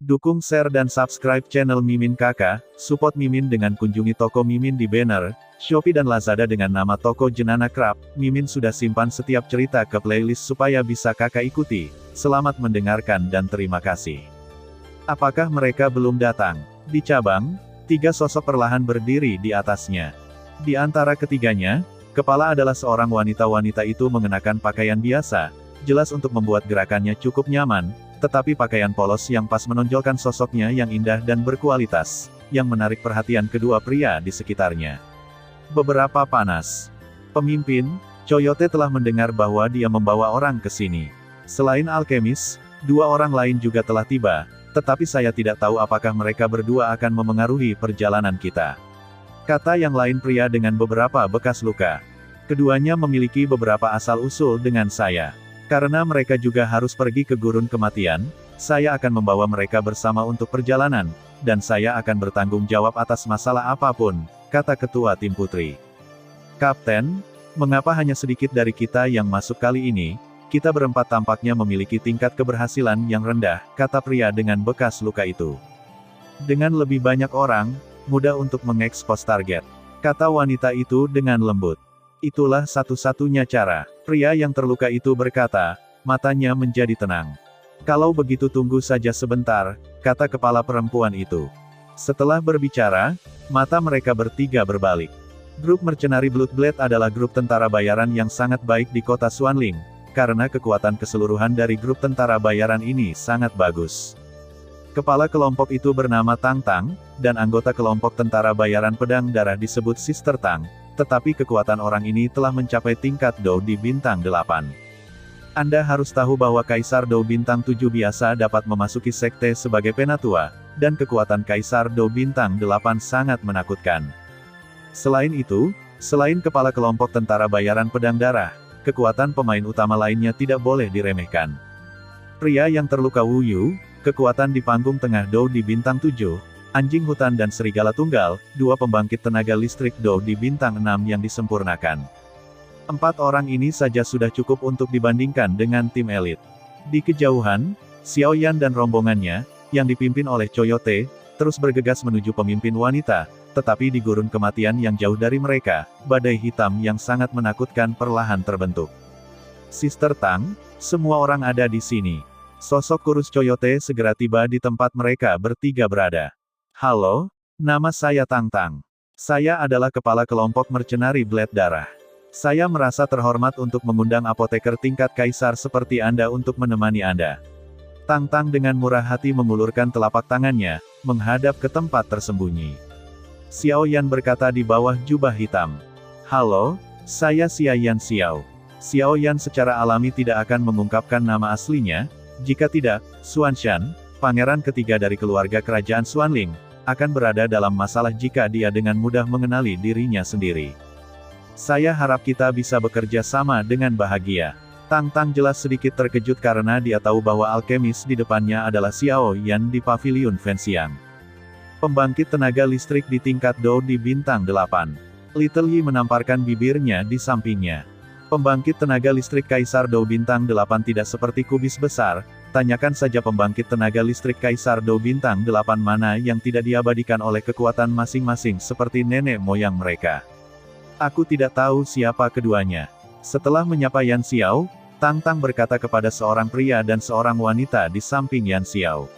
Dukung, share dan subscribe channel Mimin Kakak, support Mimin dengan kunjungi toko Mimin di banner, Shopee dan Lazada dengan nama toko Jenana Craft. Mimin sudah simpan setiap cerita ke playlist supaya bisa kakak ikuti. Selamat mendengarkan dan terima kasih. Apakah mereka belum datang? Di cabang, 3 sosok perlahan berdiri di atasnya. Di antara ketiganya, kepala adalah seorang wanita itu mengenakan pakaian biasa, jelas untuk membuat gerakannya cukup nyaman, tetapi pakaian polos yang pas menonjolkan sosoknya yang indah dan berkualitas, yang menarik perhatian kedua pria di sekitarnya. Beberapa panas. Pemimpin, Coyote telah mendengar bahwa dia membawa orang ke sini. Selain alkemis, 2 orang lain juga telah tiba, tetapi saya tidak tahu apakah mereka berdua akan memengaruhi perjalanan kita. Kata yang lain pria dengan beberapa bekas luka. Keduanya memiliki beberapa asal-usul dengan saya. Karena mereka juga harus pergi ke gurun kematian, saya akan membawa mereka bersama untuk perjalanan, dan saya akan bertanggung jawab atas masalah apapun, kata ketua tim putri. Kapten, mengapa hanya sedikit dari kita yang masuk kali ini? Kita berempat tampaknya memiliki tingkat keberhasilan yang rendah, kata pria dengan bekas luka itu. Dengan lebih banyak orang, mudah untuk mengekspos target, kata wanita itu dengan lembut. Itulah satu-satunya cara. Pria yang terluka itu berkata, matanya menjadi tenang. Kalau begitu tunggu saja sebentar, kata kepala perempuan itu. Setelah berbicara, mata mereka bertiga berbalik. Grup mercenari Bloodblade adalah grup tentara bayaran yang sangat baik di kota Swanling, karena kekuatan keseluruhan dari grup tentara bayaran ini sangat bagus. Kepala kelompok itu bernama Tang Tang, dan anggota kelompok tentara bayaran pedang darah disebut Sister Tang. Tetapi kekuatan orang ini telah mencapai tingkat Dou di bintang 8. Anda harus tahu bahwa Kaisar Dou bintang 7 biasa dapat memasuki sekte sebagai penatua, dan kekuatan Kaisar Dou bintang 8 sangat menakutkan. Selain itu, selain kepala kelompok tentara bayaran pedang darah, kekuatan pemain utama lainnya tidak boleh diremehkan. Pria yang terluka Wu Yu, kekuatan di panggung tengah Dou di bintang 7, Anjing Hutan dan Serigala Tunggal, 2 pembangkit tenaga listrik Dou di bintang 6 yang disempurnakan. 4 orang ini saja sudah cukup untuk dibandingkan dengan tim elit. Di kejauhan, Xiao Yan dan rombongannya, yang dipimpin oleh Coyote, terus bergegas menuju pemimpin wanita, tetapi di gurun kematian yang jauh dari mereka, badai hitam yang sangat menakutkan perlahan terbentuk. Sister Tang, semua orang ada di sini. Sosok kurus Coyote segera tiba di tempat mereka bertiga berada. Halo, nama saya Tang Tang. Saya adalah kepala kelompok mercenari Blade Darah. Saya merasa terhormat untuk mengundang apoteker tingkat kaisar seperti Anda untuk menemani Anda. Tang Tang dengan murah hati mengulurkan telapak tangannya, menghadap ke tempat tersembunyi. Xiao Yan berkata di bawah jubah hitam. Halo, saya Xia Yan Xiao. Xiao Yan secara alami tidak akan mengungkapkan nama aslinya, jika tidak, Xuanshan, pangeran ketiga dari keluarga kerajaan Swanling, akan berada dalam masalah jika dia dengan mudah mengenali dirinya sendiri. Saya harap kita bisa bekerja sama dengan bahagia. Tang Tang jelas sedikit terkejut karena dia tahu bahwa alkemis di depannya adalah Xiao Yan di pavilion Fenxiang. Pembangkit tenaga listrik di tingkat Dou di bintang 8. Little Yi menamparkan bibirnya di sampingnya. Pembangkit tenaga listrik Kaisar Dou bintang 8 tidak seperti kubis besar. Tanyakan saja pembangkit tenaga listrik Kaisar Dou bintang 8 mana yang tidak diabadikan oleh kekuatan masing-masing seperti nenek moyang mereka. Aku tidak tahu siapa keduanya. Setelah menyapa Yan Xiao, Tang Tang berkata kepada seorang pria dan seorang wanita di samping Yan Xiao.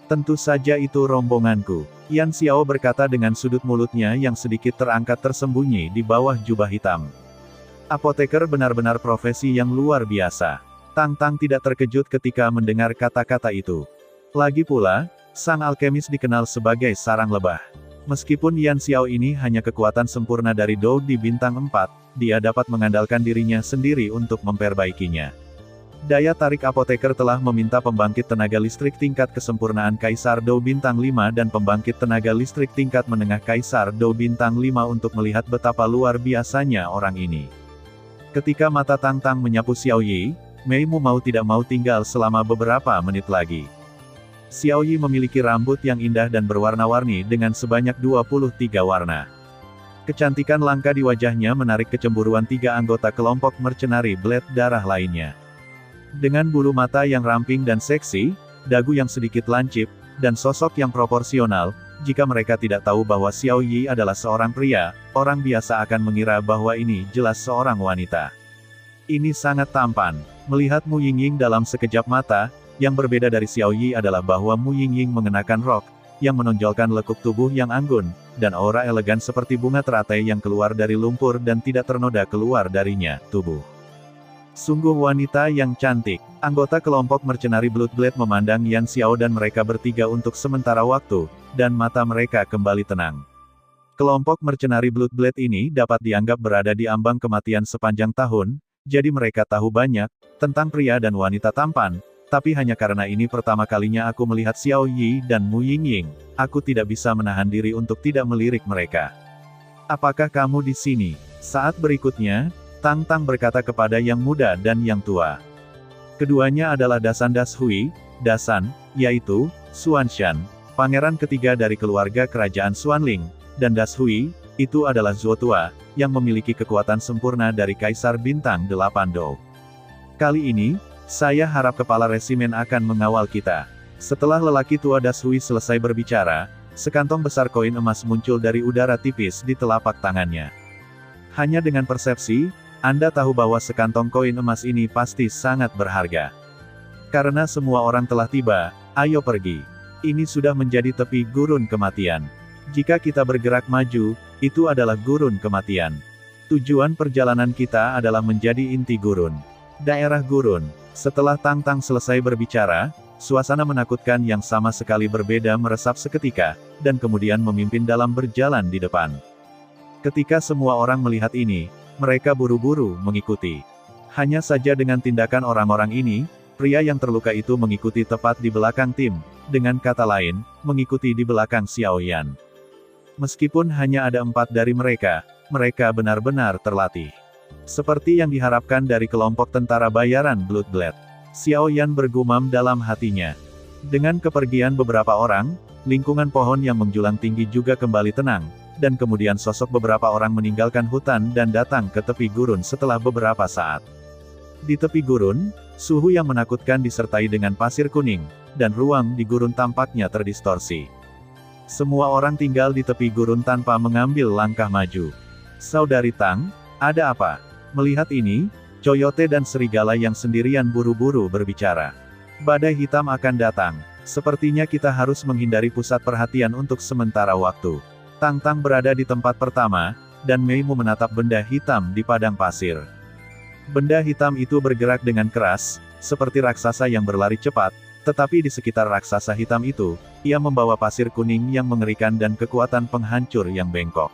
Tentu saja itu rombonganku. Yan Xiao berkata dengan sudut mulutnya yang sedikit terangkat tersembunyi di bawah jubah hitam. Apoteker benar-benar profesi yang luar biasa. Tang Tang tidak terkejut ketika mendengar kata-kata itu. Lagi pula, sang alkemis dikenal sebagai sarang lebah. Meskipun Yan Xiao ini hanya kekuatan sempurna dari Dou di bintang 4, dia dapat mengandalkan dirinya sendiri untuk memperbaikinya. Daya tarik apoteker telah meminta pembangkit tenaga listrik tingkat kesempurnaan Kaisar Dou bintang 5 dan pembangkit tenaga listrik tingkat menengah Kaisar Dou bintang 5 untuk melihat betapa luar biasanya orang ini. Ketika mata Tang Tang menyapu Xiao Yi, Mei Mu mau tidak mau tinggal selama beberapa menit lagi. Xiao Yi memiliki rambut yang indah dan berwarna-warni dengan sebanyak 23 warna. Kecantikan langka di wajahnya menarik kecemburuan 3 anggota kelompok mercenari Blade Darah lainnya. Dengan bulu mata yang ramping dan seksi, dagu yang sedikit lancip, dan sosok yang proporsional. Jika mereka tidak tahu bahwa Xiao Yi adalah seorang pria, orang biasa akan mengira bahwa ini jelas seorang wanita. Ini sangat tampan. Melihat Mu Yingying dalam sekejap mata, yang berbeda dari Xiao Yi adalah bahwa Mu Yingying mengenakan rok, yang menonjolkan lekuk tubuh yang anggun, dan aura elegan seperti bunga teratai yang keluar dari lumpur dan tidak ternoda keluar darinya, tubuh. Sungguh wanita yang cantik. Anggota kelompok mercenari Bloodblade memandang Yan Xiao dan mereka bertiga untuk sementara waktu, dan mata mereka kembali tenang. Kelompok mercenari Bloodblade ini dapat dianggap berada di ambang kematian sepanjang tahun, jadi mereka tahu banyak tentang pria dan wanita tampan, tapi hanya karena ini pertama kalinya aku melihat Xiao Yi dan Mu Yingying, aku tidak bisa menahan diri untuk tidak melirik mereka. Apakah kamu di sini? Saat berikutnya, Tang Tang berkata kepada yang muda dan yang tua. Keduanya adalah Dasan Das Hui, Dasan, yaitu Xuanshan, pangeran ketiga dari keluarga kerajaan Xuanling, dan Das Hui, itu adalah Zuo tua, yang memiliki kekuatan sempurna dari Kaisar Bintang 8 Dou. Kali ini, saya harap kepala resimen akan mengawal kita. Setelah lelaki tua Das Hui selesai berbicara, sekantong besar koin emas muncul dari udara tipis di telapak tangannya. Hanya dengan persepsi, Anda tahu bahwa sekantong koin emas ini pasti sangat berharga. Karena semua orang telah tiba, ayo pergi. Ini sudah menjadi tepi gurun kematian. Jika kita bergerak maju, itu adalah gurun kematian. Tujuan perjalanan kita adalah menjadi inti gurun. Daerah gurun. Setelah Tang Tang selesai berbicara, suasana menakutkan yang sama sekali berbeda meresap seketika, dan kemudian memimpin dalam berjalan di depan. Ketika semua orang melihat ini, mereka buru-buru mengikuti. Hanya saja dengan tindakan orang-orang ini, pria yang terluka itu mengikuti tepat di belakang tim, dengan kata lain, mengikuti di belakang Xiao Yan. Meskipun hanya ada 4 dari mereka benar-benar terlatih. Seperti yang diharapkan dari kelompok tentara bayaran Bloodblade. Xiao Yan bergumam dalam hatinya. Dengan kepergian beberapa orang, lingkungan pohon yang menjulang tinggi juga kembali tenang, dan kemudian sosok beberapa orang meninggalkan hutan dan datang ke tepi gurun setelah beberapa saat. Di tepi gurun, suhu yang menakutkan disertai dengan pasir kuning, dan ruang di gurun tampaknya terdistorsi. Semua orang tinggal di tepi gurun tanpa mengambil langkah maju. Saudari Tang, ada apa? Melihat ini, Coyote dan serigala yang sendirian buru-buru berbicara. Badai hitam akan datang. Sepertinya kita harus menghindari pusat perhatian untuk sementara waktu. Tang Tang berada di tempat pertama, dan Mei Mu menatap benda hitam di padang pasir. Benda hitam itu bergerak dengan keras, seperti raksasa yang berlari cepat, tetapi di sekitar raksasa hitam itu, ia membawa pasir kuning yang mengerikan dan kekuatan penghancur yang bengkok.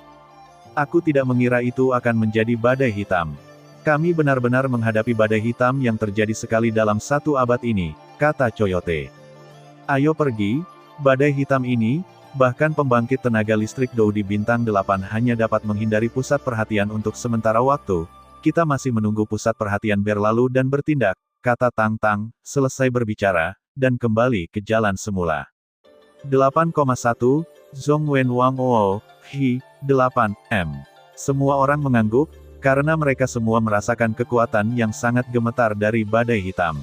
Aku tidak mengira itu akan menjadi badai hitam. Kami benar-benar menghadapi badai hitam yang terjadi sekali dalam 1 abad ini, kata Coyote. Ayo pergi, badai hitam ini, bahkan pembangkit tenaga listrik Dou di Bintang 8 hanya dapat menghindari pusat perhatian untuk sementara waktu. Kita masih menunggu pusat perhatian berlalu dan bertindak, kata Tang Tang, selesai berbicara, dan kembali ke jalan semula. 8,1, Zhong Wen Wang O, Hi, 8, M. Semua orang mengangguk, karena mereka semua merasakan kekuatan yang sangat gemetar dari badai hitam.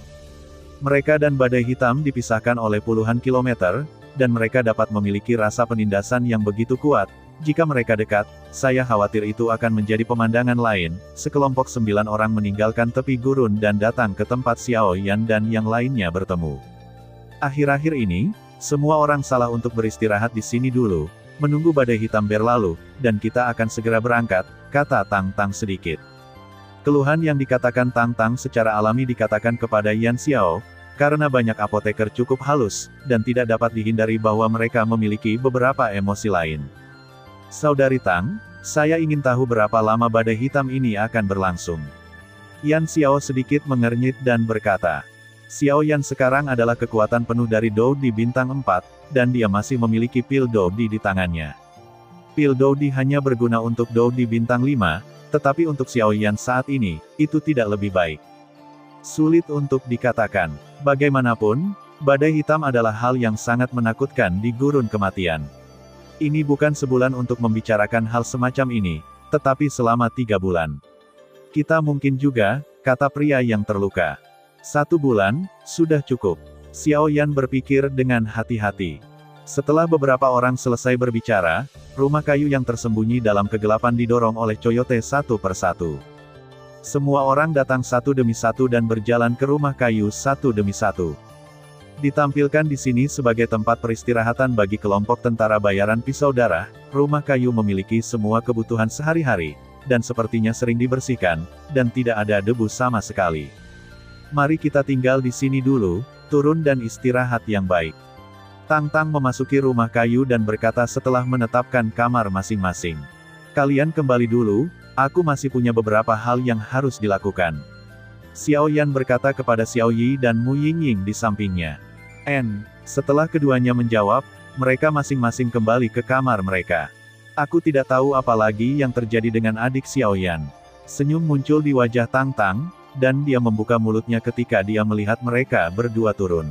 Mereka dan badai hitam dipisahkan oleh puluhan kilometer, dan mereka dapat memiliki rasa penindasan yang begitu kuat. Jika mereka dekat, saya khawatir itu akan menjadi pemandangan lain. Sekelompok 9 orang meninggalkan tepi gurun dan datang ke tempat Xiao Yan dan yang lainnya bertemu. Akhir-akhir ini, semua orang salah untuk beristirahat di sini dulu, menunggu badai hitam berlalu, dan kita akan segera berangkat, kata Tang Tang sedikit. Keluhan yang dikatakan Tang Tang secara alami dikatakan kepada Yan Xiao, karena banyak apoteker cukup halus, dan tidak dapat dihindari bahwa mereka memiliki beberapa emosi lain. Saudari Tang, saya ingin tahu berapa lama badai hitam ini akan berlangsung. Yan Xiao sedikit mengernyit dan berkata, Xiao Yan sekarang adalah kekuatan penuh dari Dou di Bintang 4, dan dia masih memiliki pil Dou di tangannya. Pil Dou di hanya berguna untuk Dou di Bintang 5, tetapi untuk Xiao Yan saat ini, itu tidak lebih baik. Sulit untuk dikatakan. Bagaimanapun, badai hitam adalah hal yang sangat menakutkan di gurun kematian. Ini bukan sebulan untuk membicarakan hal semacam ini, tetapi selama 3 bulan. Kita mungkin juga, kata pria yang terluka. 1 bulan, sudah cukup. Xiao Yan berpikir dengan hati-hati. Setelah beberapa orang selesai berbicara, rumah kayu yang tersembunyi dalam kegelapan didorong oleh coyote satu persatu. Semua orang datang satu demi satu dan berjalan ke rumah kayu satu demi satu. Ditampilkan di sini sebagai tempat peristirahatan bagi kelompok tentara bayaran pisau darah, rumah kayu memiliki semua kebutuhan sehari-hari, dan sepertinya sering dibersihkan, dan tidak ada debu sama sekali. Mari kita tinggal di sini dulu, turun dan istirahat yang baik. Tang Tang memasuki rumah kayu dan berkata setelah menetapkan kamar masing-masing. Kalian kembali dulu, aku masih punya beberapa hal yang harus dilakukan. Xiao Yan berkata kepada Xiao Yi dan Mu Yingying di sampingnya. Setelah keduanya menjawab, mereka masing-masing kembali ke kamar mereka. Aku tidak tahu apa lagi yang terjadi dengan adik Xiao Yan. Senyum muncul di wajah Tang Tang, dan dia membuka mulutnya ketika dia melihat mereka berdua turun.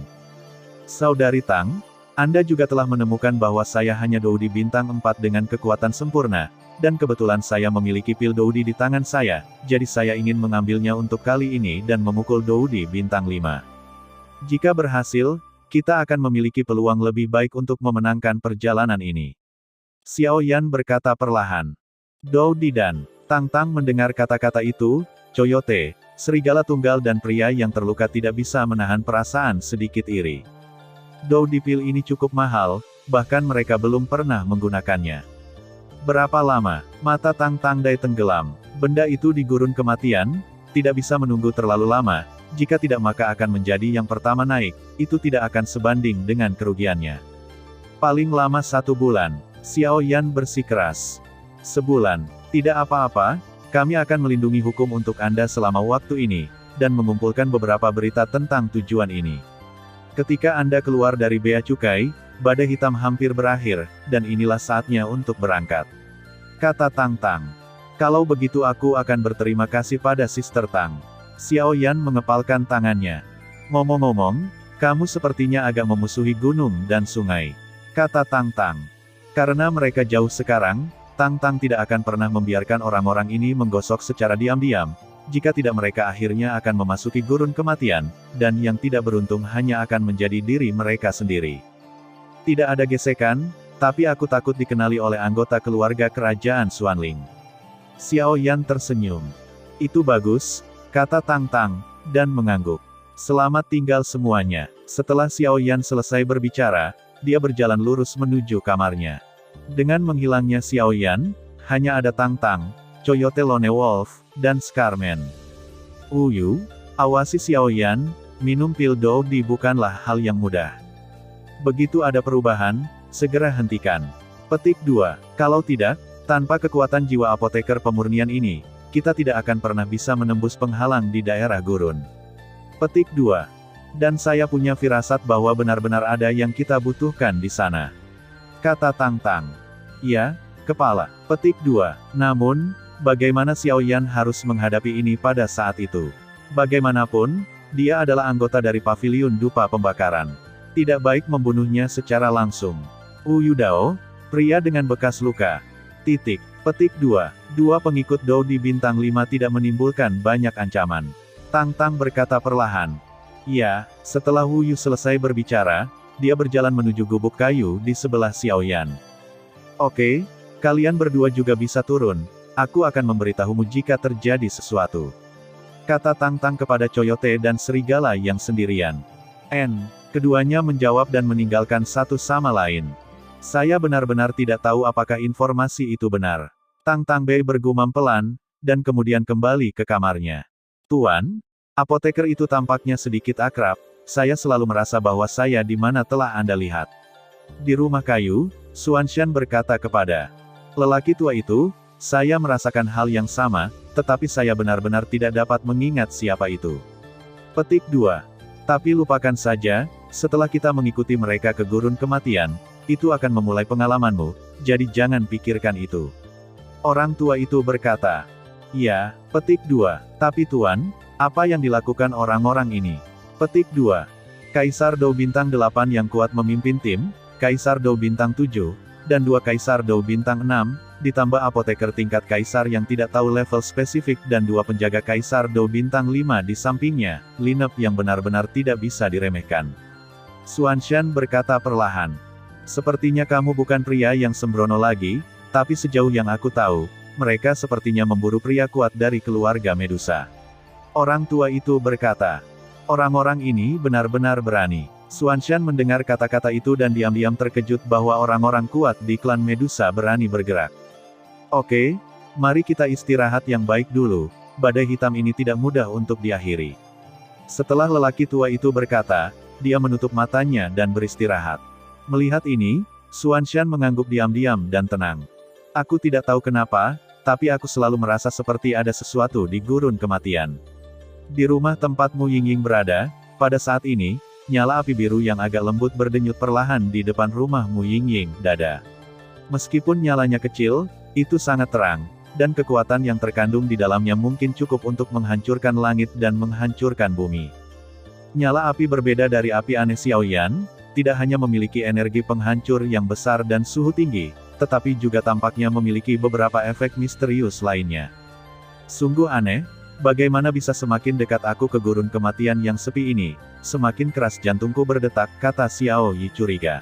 Saudari Tang, Anda juga telah menemukan bahwa saya hanya Doudi bintang 4 dengan kekuatan sempurna, dan kebetulan saya memiliki pil Doudi di tangan saya, jadi saya ingin mengambilnya untuk kali ini dan memukul Doudi bintang 5. Jika berhasil, kita akan memiliki peluang lebih baik untuk memenangkan perjalanan ini. Xiao Yan berkata perlahan. Doudi dan Tang Tang mendengar kata-kata itu, coyote, serigala tunggal dan pria yang terluka tidak bisa menahan perasaan sedikit iri. Doudi pil ini cukup mahal, bahkan mereka belum pernah menggunakannya. Berapa lama? Mata Tang Tangdai tenggelam. Benda itu di gurun kematian, tidak bisa menunggu terlalu lama, jika tidak maka akan menjadi yang pertama naik, itu tidak akan sebanding dengan kerugiannya. Paling lama 1 bulan, Xiao Yan bersikeras. Sebulan, tidak apa-apa, kami akan melindungi hukum untuk Anda selama waktu ini, dan mengumpulkan beberapa berita tentang tujuan ini. Ketika Anda keluar dari bea cukai, badai hitam hampir berakhir, dan inilah saatnya untuk berangkat. Kata Tang Tang. Kalau begitu aku akan berterima kasih pada Sister Tang. Xiao Yan mengepalkan tangannya. Ngomong-ngomong, kamu sepertinya agak memusuhi gunung dan sungai. Kata Tang Tang. Karena mereka jauh sekarang, Tang Tang tidak akan pernah membiarkan orang-orang ini menggosok secara diam-diam, jika tidak mereka akhirnya akan memasuki gurun kematian, dan yang tidak beruntung hanya akan menjadi diri mereka sendiri. Tidak ada gesekan, tapi aku takut dikenali oleh anggota keluarga kerajaan Xuanling. Xiao Yan tersenyum. Itu bagus, kata Tang Tang, dan mengangguk. Selamat tinggal semuanya. Setelah Xiao Yan selesai berbicara, dia berjalan lurus menuju kamarnya. Dengan menghilangnya Xiao Yan, hanya ada Tang Tang, Coyote Lone Wolf, dan Scarman. Uyu, awasi Xiao Yan, minum pil Doudi bukanlah hal yang mudah. Begitu ada perubahan, segera hentikan. Petik 2. Kalau tidak, tanpa kekuatan jiwa apoteker pemurnian ini, kita tidak akan pernah bisa menembus penghalang di daerah gurun. Petik 2. Dan saya punya firasat bahwa benar-benar ada yang kita butuhkan di sana. Kata Tang Tang. Ya, kepala. Petik 2. Namun, bagaimana Xiao Yan harus menghadapi ini pada saat itu? Bagaimanapun, dia adalah anggota dari Paviliun Dupa Pembakaran. Tidak baik membunuhnya secara langsung. Wu Yudao, pria dengan bekas luka. Titik. Petik 2. Dua pengikut Doudi bintang 5 tidak menimbulkan banyak ancaman. Tang Tang berkata perlahan. Ya, setelah Wu Yu selesai berbicara, dia berjalan menuju gubuk kayu di sebelah Xiao Yan. Oke, kalian berdua juga bisa turun, aku akan memberitahumu jika terjadi sesuatu. Kata Tang Tang kepada Coyote dan serigala yang sendirian. Keduanya menjawab dan meninggalkan satu sama lain. Saya benar-benar tidak tahu apakah informasi itu benar. Tang Tang Bei bergumam pelan, dan kemudian kembali ke kamarnya. Tuan, apoteker itu tampaknya sedikit akrab, saya selalu merasa bahwa saya di mana telah Anda lihat. Di rumah kayu, Xuanshan berkata kepada lelaki tua itu, saya merasakan hal yang sama, tetapi saya benar-benar tidak dapat mengingat siapa itu. Petik 2. Tapi lupakan saja, setelah kita mengikuti mereka ke gurun kematian, itu akan memulai pengalamanmu, jadi jangan pikirkan itu. Orang tua itu berkata. Ya, petik 2. Tapi Tuan, apa yang dilakukan orang-orang ini? Petik 2. Kaisar Dou bintang 8 yang kuat memimpin tim, Kaisar Dou bintang 7, dan 2 Kaisar Dou bintang 6, ditambah apoteker tingkat Kaisar yang tidak tahu level spesifik dan 2 penjaga Kaisar Dou bintang 5 di sampingnya, lineup yang benar-benar tidak bisa diremehkan. Xuanshan berkata perlahan. Sepertinya kamu bukan pria yang sembrono lagi, tapi sejauh yang aku tahu, mereka sepertinya memburu pria kuat dari keluarga Medusa. Orang tua itu berkata. Orang-orang ini benar-benar berani. Xuanshan mendengar kata-kata itu dan diam-diam terkejut bahwa orang-orang kuat di klan Medusa berani bergerak. Oke, mari kita istirahat yang baik dulu, badai hitam ini tidak mudah untuk diakhiri. Setelah lelaki tua itu berkata, dia menutup matanya dan beristirahat. Melihat ini, Xuanshan mengangguk diam-diam dan tenang. Aku tidak tahu kenapa, tapi aku selalu merasa seperti ada sesuatu di gurun kematian. Di rumah tempat Mu Yingying berada, pada saat ini, nyala api biru yang agak lembut berdenyut perlahan di depan rumah Mu Yingying, dada. Meskipun nyalanya kecil, itu sangat terang, dan kekuatan yang terkandung di dalamnya mungkin cukup untuk menghancurkan langit dan menghancurkan bumi. Nyala api berbeda dari api aneh Xiaoyan, tidak hanya memiliki energi penghancur yang besar dan suhu tinggi, tetapi juga tampaknya memiliki beberapa efek misterius lainnya. Sungguh aneh, bagaimana bisa semakin dekat aku ke gurun kematian yang sepi ini, semakin keras jantungku berdetak, kata Xiao Yi curiga.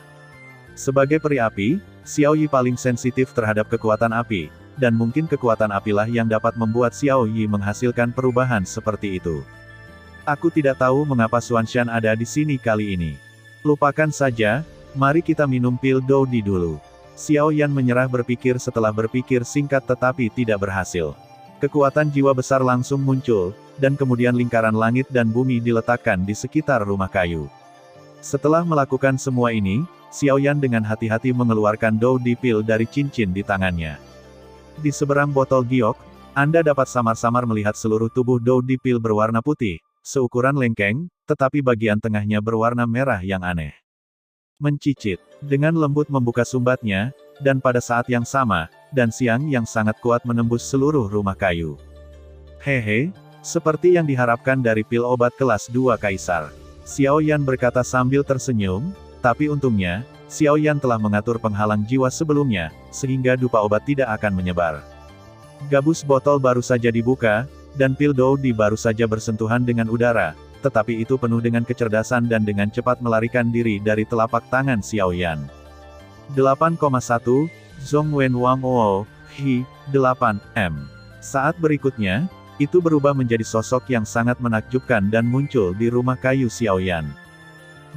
Sebagai peri api, Xiao Yi paling sensitif terhadap kekuatan api, dan mungkin kekuatan apilah yang dapat membuat Xiao Yi menghasilkan perubahan seperti itu. Aku tidak tahu mengapa Xuanshan ada di sini kali ini. Lupakan saja, mari kita minum pil Doudi dulu. Xiao Yan menyerah berpikir setelah berpikir singkat tetapi tidak berhasil. Kekuatan jiwa besar langsung muncul, dan kemudian lingkaran langit dan bumi diletakkan di sekitar rumah kayu. Setelah melakukan semua ini, Xiao Yan dengan hati-hati mengeluarkan Doudi pil dari cincin di tangannya. Di seberang botol giok, Anda dapat samar-samar melihat seluruh tubuh Doudi pil berwarna putih, seukuran lengkeng, tetapi bagian tengahnya berwarna merah yang aneh. Mencicit, dengan lembut membuka sumbatnya, dan pada saat yang sama, dan siang yang sangat kuat menembus seluruh rumah kayu. Hehe, seperti yang diharapkan dari pil obat kelas 2 Kaisar. Xiao Yan berkata sambil tersenyum, tapi untungnya, Xiao Yan telah mengatur penghalang jiwa sebelumnya, sehingga dupa obat tidak akan menyebar. Gabus botol baru saja dibuka, dan pil Doudi baru saja bersentuhan dengan udara, tetapi itu penuh dengan kecerdasan dan dengan cepat melarikan diri dari telapak tangan Xiao Yan. 8,1 Zhongwen Wang Oo, Hi, 8M. Saat berikutnya, itu berubah menjadi sosok yang sangat menakjubkan dan muncul di rumah kayu Xiao Yan.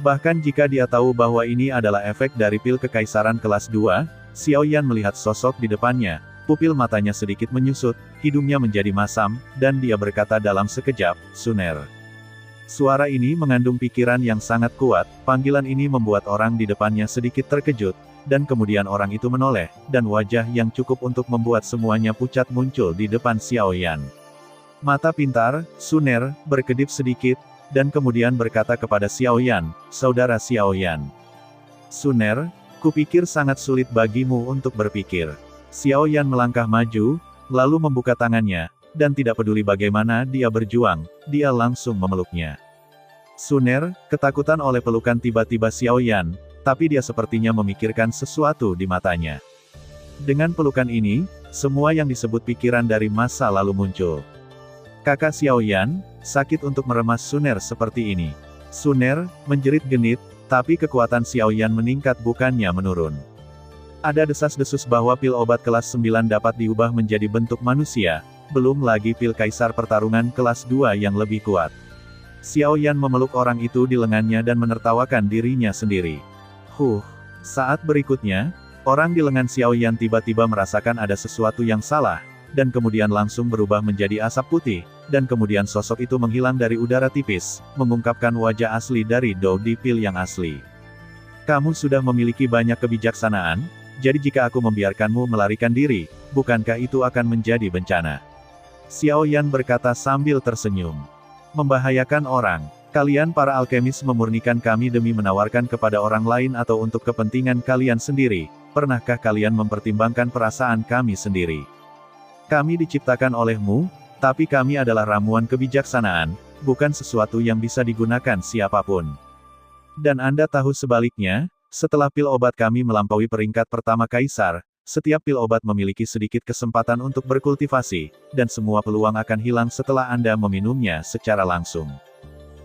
Bahkan jika dia tahu bahwa ini adalah efek dari pil kekaisaran kelas 2, Xiao Yan melihat sosok di depannya, pupil matanya sedikit menyusut, hidungnya menjadi masam, dan dia berkata dalam sekejap, Suner. Suara ini mengandung pikiran yang sangat kuat, panggilan ini membuat orang di depannya sedikit terkejut, dan kemudian orang itu menoleh, dan wajah yang cukup untuk membuat semuanya pucat muncul di depan Xiao Yan. Mata pintar, Suner, berkedip sedikit, dan kemudian berkata kepada Xiao Yan, Saudara Xiao Yan. Suner, kupikir sangat sulit bagimu untuk berpikir. Xiao Yan melangkah maju, lalu membuka tangannya, dan tidak peduli bagaimana dia berjuang, dia langsung memeluknya. Suner, ketakutan oleh pelukan tiba-tiba Xiao Yan, tapi dia sepertinya memikirkan sesuatu di matanya. Dengan pelukan ini, semua yang disebut pikiran dari masa lalu muncul. Kakak Xiao Yan, sakit untuk meremas Suner seperti ini. Suner, menjerit genit, tapi kekuatan Xiao Yan meningkat bukannya menurun. Ada desas-desus bahwa pil obat kelas 9 dapat diubah menjadi bentuk manusia, belum lagi pil kaisar pertarungan kelas 2 yang lebih kuat. Xiao Yan memeluk orang itu di lengannya dan menertawakan dirinya sendiri. Saat berikutnya, orang di lengan Xiao Yan tiba-tiba merasakan ada sesuatu yang salah, dan kemudian langsung berubah menjadi asap putih, dan kemudian sosok itu menghilang dari udara tipis, mengungkapkan wajah asli dari Doudi pil yang asli. Kamu sudah memiliki banyak kebijaksanaan, jadi jika aku membiarkanmu melarikan diri, bukankah itu akan menjadi bencana? Xiao Yan berkata sambil tersenyum. Membahayakan orang. Kalian para alkemis memurnikan kami demi menawarkan kepada orang lain atau untuk kepentingan kalian sendiri, pernahkah kalian mempertimbangkan perasaan kami sendiri? Kami diciptakan olehmu, tapi kami adalah ramuan kebijaksanaan, bukan sesuatu yang bisa digunakan siapapun. Dan Anda tahu sebaliknya, setelah pil obat kami melampaui peringkat pertama Kaisar, setiap pil obat memiliki sedikit kesempatan untuk berkultivasi, dan semua peluang akan hilang setelah Anda meminumnya secara langsung.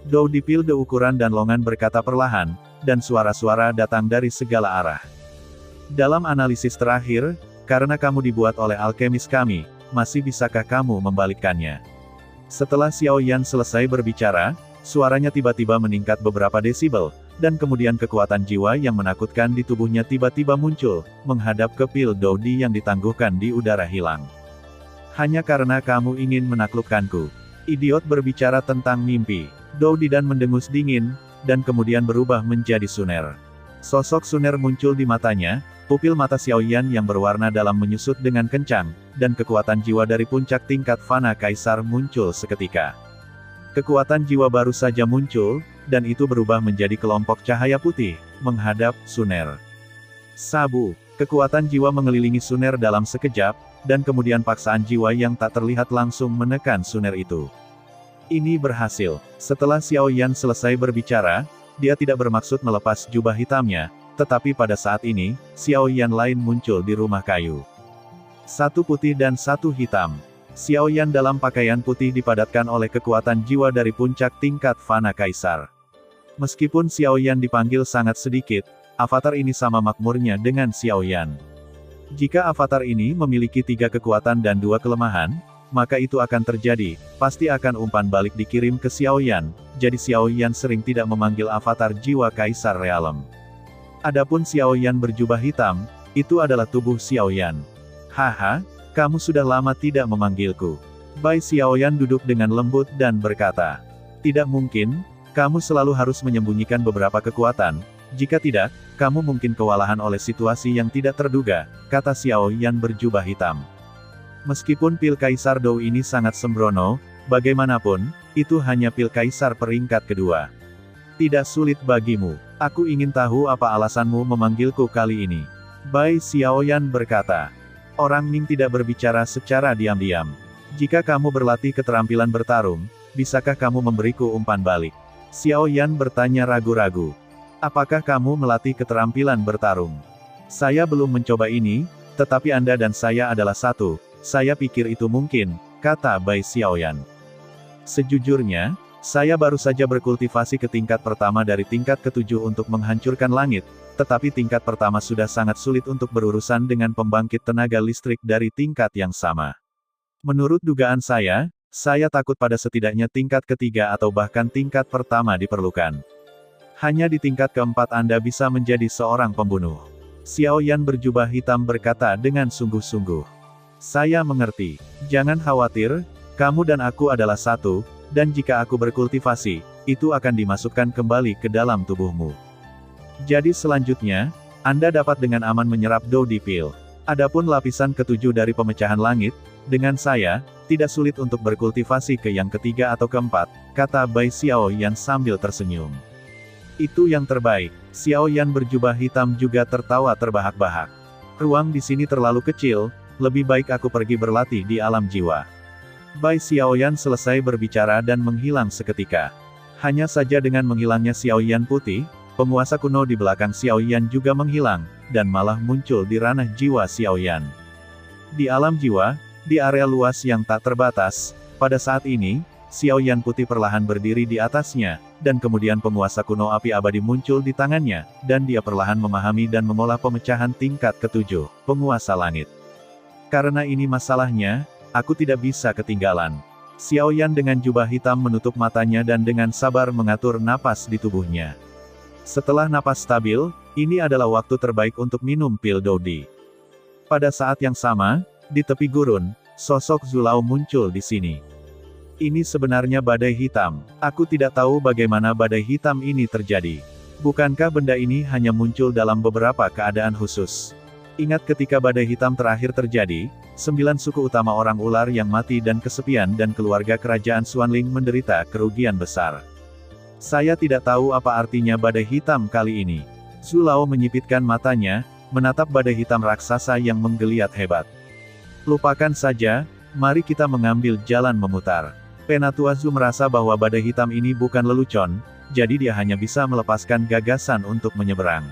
Doudi pil de ukuran dan longan berkata perlahan, dan suara-suara datang dari segala arah. Dalam analisis terakhir, karena kamu dibuat oleh alkemis kami, masih bisakah kamu membalikkannya? Setelah Xiao Yan selesai berbicara, suaranya tiba-tiba meningkat beberapa desibel, dan kemudian kekuatan jiwa yang menakutkan di tubuhnya tiba-tiba muncul, menghadap ke pil Dodi yang ditangguhkan di udara hilang. Hanya karena kamu ingin menaklukkanku. Idiot berbicara tentang mimpi. Dodi dan mendengus dingin, dan kemudian berubah menjadi Suner. Sosok Suner muncul di matanya, pupil mata Xiao Yan yang berwarna dalam menyusut dengan kencang, dan kekuatan jiwa dari puncak tingkat Fana Kaisar muncul seketika. Kekuatan jiwa baru saja muncul, dan itu berubah menjadi kelompok cahaya putih, menghadap Suner. Sabu, kekuatan jiwa mengelilingi Suner dalam sekejap, dan kemudian paksaan jiwa yang tak terlihat langsung menekan Suner itu. Ini berhasil. Setelah Xiao Yan selesai berbicara, dia tidak bermaksud melepas jubah hitamnya, tetapi pada saat ini, Xiao Yan lain muncul di rumah kayu. Satu putih dan satu hitam. Xiao Yan dalam pakaian putih dipadatkan oleh kekuatan jiwa dari puncak tingkat Fana Kaisar. Meskipun Xiao Yan dipanggil sangat sedikit, avatar ini sama makmurnya dengan Xiao Yan. Jika avatar ini memiliki 3 kekuatan dan 2 kelemahan, maka itu akan terjadi, pasti akan umpan balik dikirim ke Xiao Yan, jadi Xiao Yan sering tidak memanggil avatar jiwa Kaisar Realem. Adapun Xiao Yan berjubah hitam, itu adalah tubuh Xiao Yan. Haha, kamu sudah lama tidak memanggilku. Bai Xiao Yan duduk dengan lembut dan berkata, tidak mungkin, kamu selalu harus menyembunyikan beberapa kekuatan, jika tidak, kamu mungkin kewalahan oleh situasi yang tidak terduga, kata Xiao Yan berjubah hitam. Meskipun pil Kaisar Dou ini sangat sembrono, bagaimanapun, itu hanya pil Kaisar peringkat kedua. Tidak sulit bagimu. Aku ingin tahu apa alasanmu memanggilku kali ini. Bai Xiao Yan berkata. Orang Ming tidak berbicara secara diam-diam. Jika kamu berlatih keterampilan bertarung, bisakah kamu memberiku umpan balik? Xiao Yan bertanya ragu-ragu. Apakah kamu melatih keterampilan bertarung? Saya belum mencoba ini, tetapi Anda dan saya adalah satu. Saya pikir itu mungkin, kata Bai Xiao Yan. Sejujurnya, saya baru saja berkultivasi ke tingkat pertama dari tingkat ke-7 untuk menghancurkan langit, tetapi tingkat pertama sudah sangat sulit untuk berurusan dengan pembangkit tenaga listrik dari tingkat yang sama. Menurut dugaan saya takut pada setidaknya tingkat ketiga atau bahkan tingkat pertama diperlukan. Hanya di tingkat keempat Anda bisa menjadi seorang pembunuh. Xiao Yan berjubah hitam berkata dengan sungguh-sungguh. Saya mengerti. Jangan khawatir, kamu dan aku adalah satu, dan jika aku berkultivasi, itu akan dimasukkan kembali ke dalam tubuhmu. Jadi selanjutnya, Anda dapat dengan aman menyerap Dou di pil. Adapun lapisan ke-7 dari pemecahan langit, dengan saya, tidak sulit untuk berkultivasi ke yang ketiga atau keempat, kata Bai Xiao Yan sambil tersenyum. Itu yang terbaik. Xiao Yan berjubah hitam juga tertawa terbahak-bahak. Ruang di sini terlalu kecil, lebih baik aku pergi berlatih di alam jiwa. Bai Xiao Yan selesai berbicara dan menghilang seketika. Hanya saja dengan menghilangnya Xiao Yan putih, penguasa kuno di belakang Xiao Yan juga menghilang, dan malah muncul di ranah jiwa Xiao Yan. Di alam jiwa, di area luas yang tak terbatas, pada saat ini, Xiao Yan putih perlahan berdiri di atasnya, dan kemudian penguasa kuno api abadi muncul di tangannya, dan dia perlahan memahami dan mengolah pemecahan tingkat ke-7, penguasa langit. Karena ini masalahnya, aku tidak bisa ketinggalan. Xiao Yan dengan jubah hitam menutup matanya dan dengan sabar mengatur napas di tubuhnya. Setelah napas stabil, ini adalah waktu terbaik untuk minum pil Dodi. Pada saat yang sama, di tepi gurun, sosok Zulao muncul di sini. Ini sebenarnya badai hitam. Aku tidak tahu bagaimana badai hitam ini terjadi. Bukankah benda ini hanya muncul dalam beberapa keadaan khusus? Ingat ketika badai hitam terakhir terjadi, 9 suku utama orang ular yang mati dan kesepian dan keluarga kerajaan Xuanling menderita kerugian besar. Saya tidak tahu apa artinya badai hitam kali ini. Zulao menyipitkan matanya, menatap badai hitam raksasa yang menggeliat hebat. Lupakan saja, mari kita mengambil jalan memutar. Penatua Zhu merasa bahwa badai hitam ini bukan lelucon, jadi dia hanya bisa melepaskan gagasan untuk menyeberang.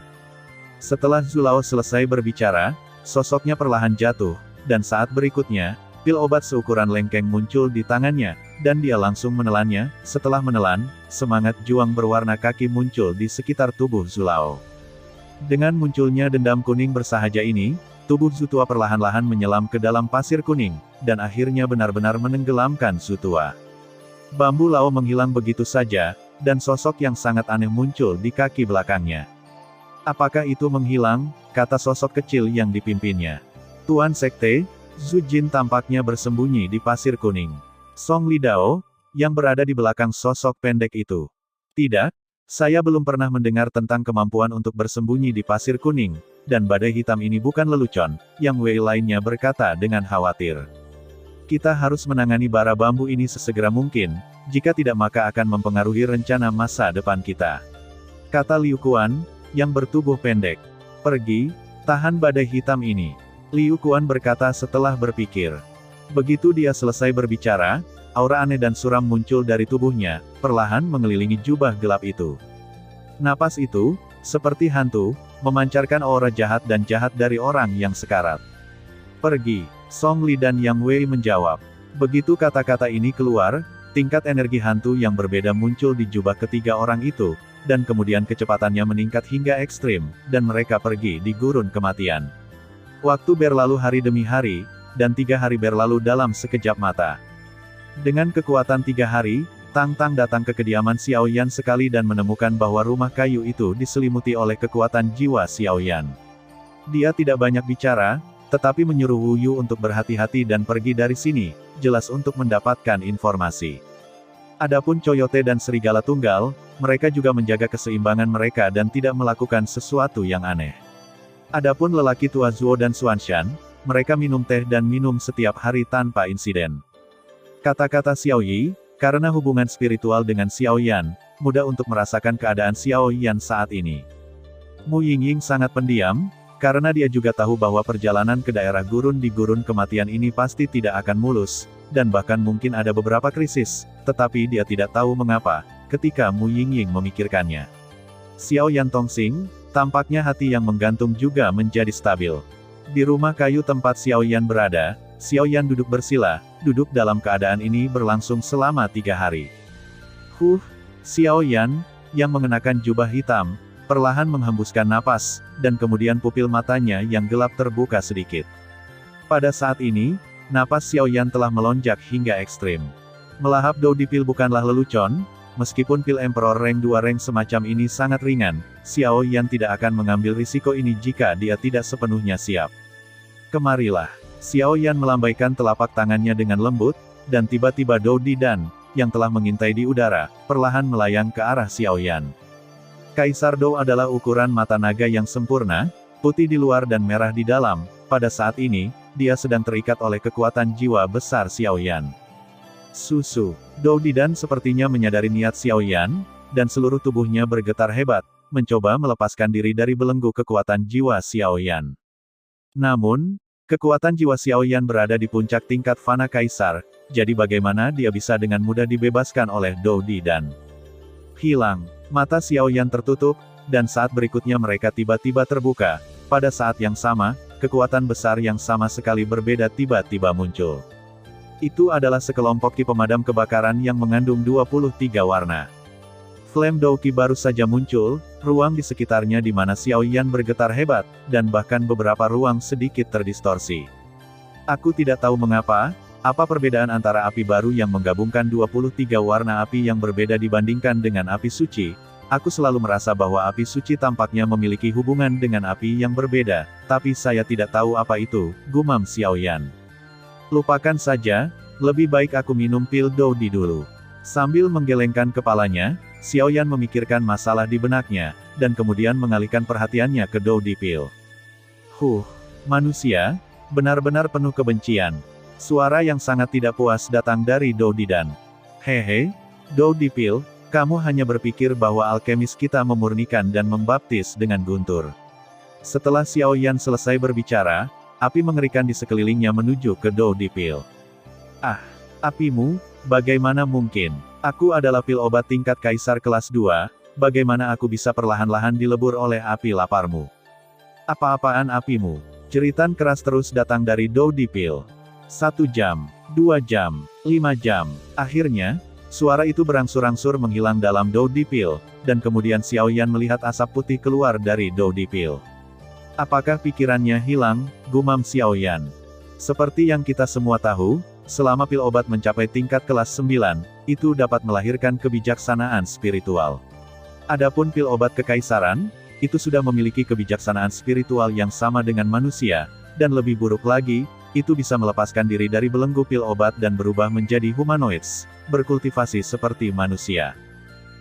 Setelah Zulao selesai berbicara, sosoknya perlahan jatuh, dan saat berikutnya, pil obat seukuran lengkeng muncul di tangannya, dan dia langsung menelannya. Setelah menelan, semangat juang berwarna kaki muncul di sekitar tubuh Zulao. Dengan munculnya dendam kuning bersahaja ini, tubuh Zutua perlahan-lahan menyelam ke dalam pasir kuning, dan akhirnya benar-benar menenggelamkan Zutua. Bambu Lao menghilang begitu saja, dan sosok yang sangat aneh muncul di kaki belakangnya. Apakah itu menghilang? Kata sosok kecil yang dipimpinnya. Tuan Sekte, Zhu Jin tampaknya bersembunyi di pasir kuning. Song Lidao, yang berada di belakang sosok pendek itu. Tidak, saya belum pernah mendengar tentang kemampuan untuk bersembunyi di pasir kuning, dan badai hitam ini bukan lelucon, Yang Wei lainnya berkata dengan khawatir. Kita harus menangani bara bambu ini sesegera mungkin, jika tidak maka akan mempengaruhi rencana masa depan kita. Kata Liu Kuan, yang bertubuh pendek. Pergi, tahan badai hitam ini. Liu Kuan berkata setelah berpikir. Begitu dia selesai berbicara, aura aneh dan suram muncul dari tubuhnya, perlahan mengelilingi jubah gelap itu. Napas itu, seperti hantu, memancarkan aura jahat dan jahat dari orang yang sekarat. Pergi, Song Li dan Yang Wei menjawab. Begitu kata-kata ini keluar, tingkat energi hantu yang berbeda muncul di jubah ketiga orang itu, dan kemudian kecepatannya meningkat hingga ekstrim, dan mereka pergi di gurun kematian. Waktu berlalu hari demi hari, dan 3 hari berlalu dalam sekejap mata. Dengan kekuatan 3 hari, Tang Tang datang ke kediaman Xiao Yan sekali dan menemukan bahwa rumah kayu itu diselimuti oleh kekuatan jiwa Xiao Yan. Dia tidak banyak bicara, tetapi menyuruh Wu Yu untuk berhati-hati dan pergi dari sini, jelas untuk mendapatkan informasi. Adapun Coyote dan Serigala Tunggal, mereka juga menjaga keseimbangan mereka dan tidak melakukan sesuatu yang aneh. Adapun lelaki tua Zuo dan Xuanshan, mereka minum teh dan minum setiap hari tanpa insiden. Kata-kata Xiao Yi, karena hubungan spiritual dengan Xiao Yan, mudah untuk merasakan keadaan Xiao Yan saat ini. Mu Yingying sangat pendiam, karena dia juga tahu bahwa perjalanan ke daerah gurun di gurun kematian ini pasti tidak akan mulus, dan bahkan mungkin ada beberapa krisis, tetapi dia tidak tahu mengapa, ketika Mu Yingying memikirkannya. Xiao Yan Tongsing, tampaknya hati yang menggantung juga menjadi stabil. Di rumah kayu tempat Xiao Yan berada, Xiao Yan duduk bersila, duduk dalam keadaan ini berlangsung selama 3 hari. Xiao Yan, yang mengenakan jubah hitam, perlahan menghembuskan napas, dan kemudian pupil matanya yang gelap terbuka sedikit. Pada saat ini, napas Xiao Yan telah melonjak hingga ekstrim. Melahap Dou di pil bukanlah lelucon, meskipun pil Emperor rank 2 rank semacam ini sangat ringan, Xiao Yan tidak akan mengambil risiko ini jika dia tidak sepenuhnya siap. Kemarilah. Xiao Yan melambaikan telapak tangannya dengan lembut, dan tiba-tiba Dou Di Dan, yang telah mengintai di udara, perlahan melayang ke arah Xiao Yan. Kaisar Dou adalah ukuran mata naga yang sempurna, putih di luar dan merah di dalam. Pada saat ini, dia sedang terikat oleh kekuatan jiwa besar Xiao Yan. Susu. Dou Di Dan sepertinya menyadari niat Xiao Yan, dan seluruh tubuhnya bergetar hebat, mencoba melepaskan diri dari belenggu kekuatan jiwa Xiao Yan. Namun, kekuatan jiwa Xiao Yan berada di puncak tingkat fana kaisar, jadi bagaimana dia bisa dengan mudah dibebaskan oleh Dou Di Dan? Hilang. Mata Xiao Yan tertutup, dan saat berikutnya mereka tiba-tiba terbuka. Pada saat yang sama, kekuatan besar yang sama sekali berbeda tiba-tiba muncul. Itu adalah sekelompok ki pemadam kebakaran yang mengandung 23 warna. Flame Douki baru saja muncul, ruang di sekitarnya di mana Xiao Yan bergetar hebat, dan bahkan beberapa ruang sedikit terdistorsi. Aku tidak tahu mengapa, apa perbedaan antara api baru yang menggabungkan 23 warna api yang berbeda dibandingkan dengan api suci? Aku selalu merasa bahwa api suci tampaknya memiliki hubungan dengan api yang berbeda, tapi saya tidak tahu apa itu, gumam Xiao Yan. Lupakan saja, lebih baik aku minum pil Dou Di dulu. Sambil menggelengkan kepalanya, Xiao Yan memikirkan masalah di benaknya, dan kemudian mengalihkan perhatiannya ke Dou Di pil. Manusia, benar-benar penuh kebencian. Suara yang sangat tidak puas datang dari Dou Di Dan. Hehe, Dou Di pil, kamu hanya berpikir bahwa alkemis kita memurnikan dan membaptis dengan guntur. Setelah Xiao Yan selesai berbicara, api mengerikan di sekelilingnya menuju ke Dou Di pil. Ah, apimu, bagaimana mungkin? Aku adalah pil obat tingkat kaisar kelas 2, bagaimana aku bisa perlahan-lahan dilebur oleh api laparmu? Apa-apaan apimu? Jeritan keras terus datang dari Dou Di pil. 1 jam, 2 jam, 5 jam. Akhirnya, suara itu berangsur-angsur menghilang dalam Dou Di Pil, dan kemudian Xiao Yan melihat asap putih keluar dari Dou Di Pil. Apakah pikirannya hilang? Gumam Xiao Yan. Seperti yang kita semua tahu, selama pil obat mencapai tingkat kelas 9, itu dapat melahirkan kebijaksanaan spiritual. Adapun pil obat kekaisaran, itu sudah memiliki kebijaksanaan spiritual yang sama dengan manusia, dan lebih buruk lagi, itu bisa melepaskan diri dari belenggu pil obat dan berubah menjadi humanoids, berkultivasi seperti manusia.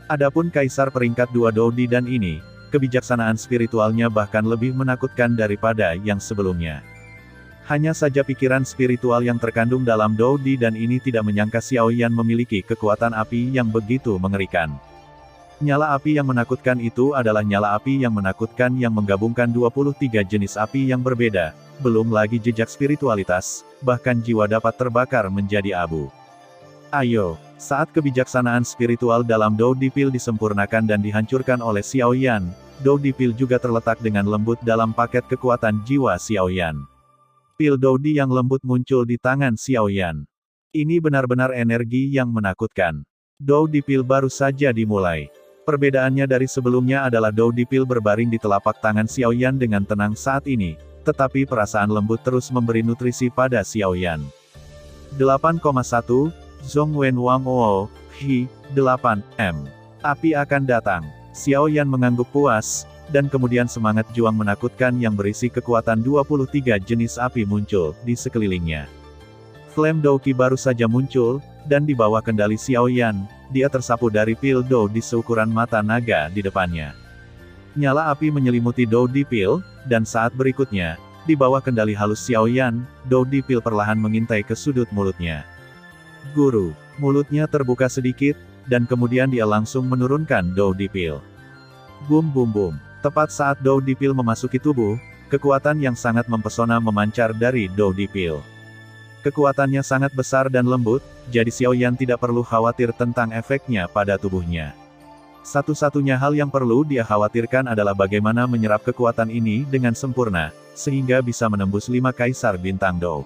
Adapun kaisar peringkat 2 Dou Di dan ini, kebijaksanaan spiritualnya bahkan lebih menakutkan daripada yang sebelumnya. Hanya saja pikiran spiritual yang terkandung dalam Dou Di dan ini tidak menyangka Xiao Yan memiliki kekuatan api yang begitu mengerikan. Nyala api yang menakutkan itu adalah nyala api yang menakutkan yang menggabungkan 23 jenis api yang berbeda, belum lagi jejak spiritualitas, bahkan jiwa dapat terbakar menjadi abu. Ayo, saat kebijaksanaan spiritual dalam Dou Di Pil disempurnakan dan dihancurkan oleh Xiao Yan, Dou Di Pil juga terletak dengan lembut dalam paket kekuatan jiwa Xiao Yan. Pil Dou Di yang lembut muncul di tangan Xiao Yan. Ini benar-benar energi yang menakutkan. Dou Di Pil baru saja dimulai. Perbedaannya dari sebelumnya adalah Dou Di Pil berbaring di telapak tangan Xiao Yan dengan tenang saat ini, tetapi perasaan lembut terus memberi nutrisi pada Xiao Yan. 8,1, Zhong Wen Wang Oo, Hi, 8, M. Api akan datang. Xiao Yan mengangguk puas, dan kemudian semangat juang menakutkan yang berisi kekuatan 23 jenis api muncul di sekelilingnya. Flame Dou Qi baru saja muncul, dan di bawah kendali Xiao Yan, dia tersapu dari pil Dou Di seukuran mata naga di depannya. Nyala api menyelimuti Dou Di Pil, dan saat berikutnya, di bawah kendali halus Xiao Yan, Dou Di Pil perlahan mengintai ke sudut mulutnya. Guru, mulutnya terbuka sedikit, dan kemudian dia langsung menurunkan Dou Di Pil. Bum bum bum. Tepat saat Dou Di Pil memasuki tubuh, kekuatan yang sangat mempesona memancar dari Dou Di Pil. Kekuatannya sangat besar dan lembut, jadi Xiao Yan tidak perlu khawatir tentang efeknya pada tubuhnya. Satu-satunya hal yang perlu dia khawatirkan adalah bagaimana menyerap kekuatan ini dengan sempurna, sehingga bisa menembus 5 kaisar bintang Dou.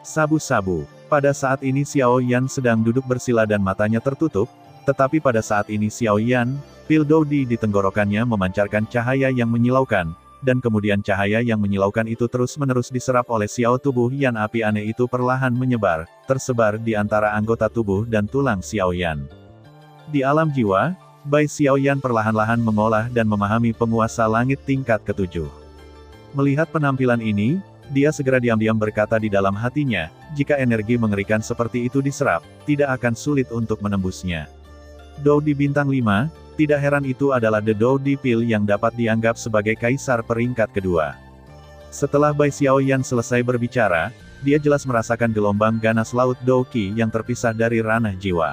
Sabu-sabu. Pada saat ini Xiao Yan sedang duduk bersila dan matanya tertutup, tetapi pada saat ini Xiao Yan, pil Dou Di tenggorokannya memancarkan cahaya yang menyilaukan, dan kemudian cahaya yang menyilaukan itu terus-menerus diserap oleh Xiao tubuh Yan. Api aneh itu perlahan menyebar, tersebar di antara anggota tubuh dan tulang Xiao Yan. Di alam jiwa, Bai Xiao Yan perlahan-lahan mengolah dan memahami penguasa langit tingkat ke-7. Melihat penampilan ini, dia segera diam-diam berkata di dalam hatinya, jika energi mengerikan seperti itu diserap, tidak akan sulit untuk menembusnya. Dou Di bintang 5, tidak heran itu adalah The Dou Di Pil yang dapat dianggap sebagai kaisar peringkat kedua. Setelah Bai Xiao Yan selesai berbicara, dia jelas merasakan gelombang ganas laut Dou Qi yang terpisah dari ranah jiwa.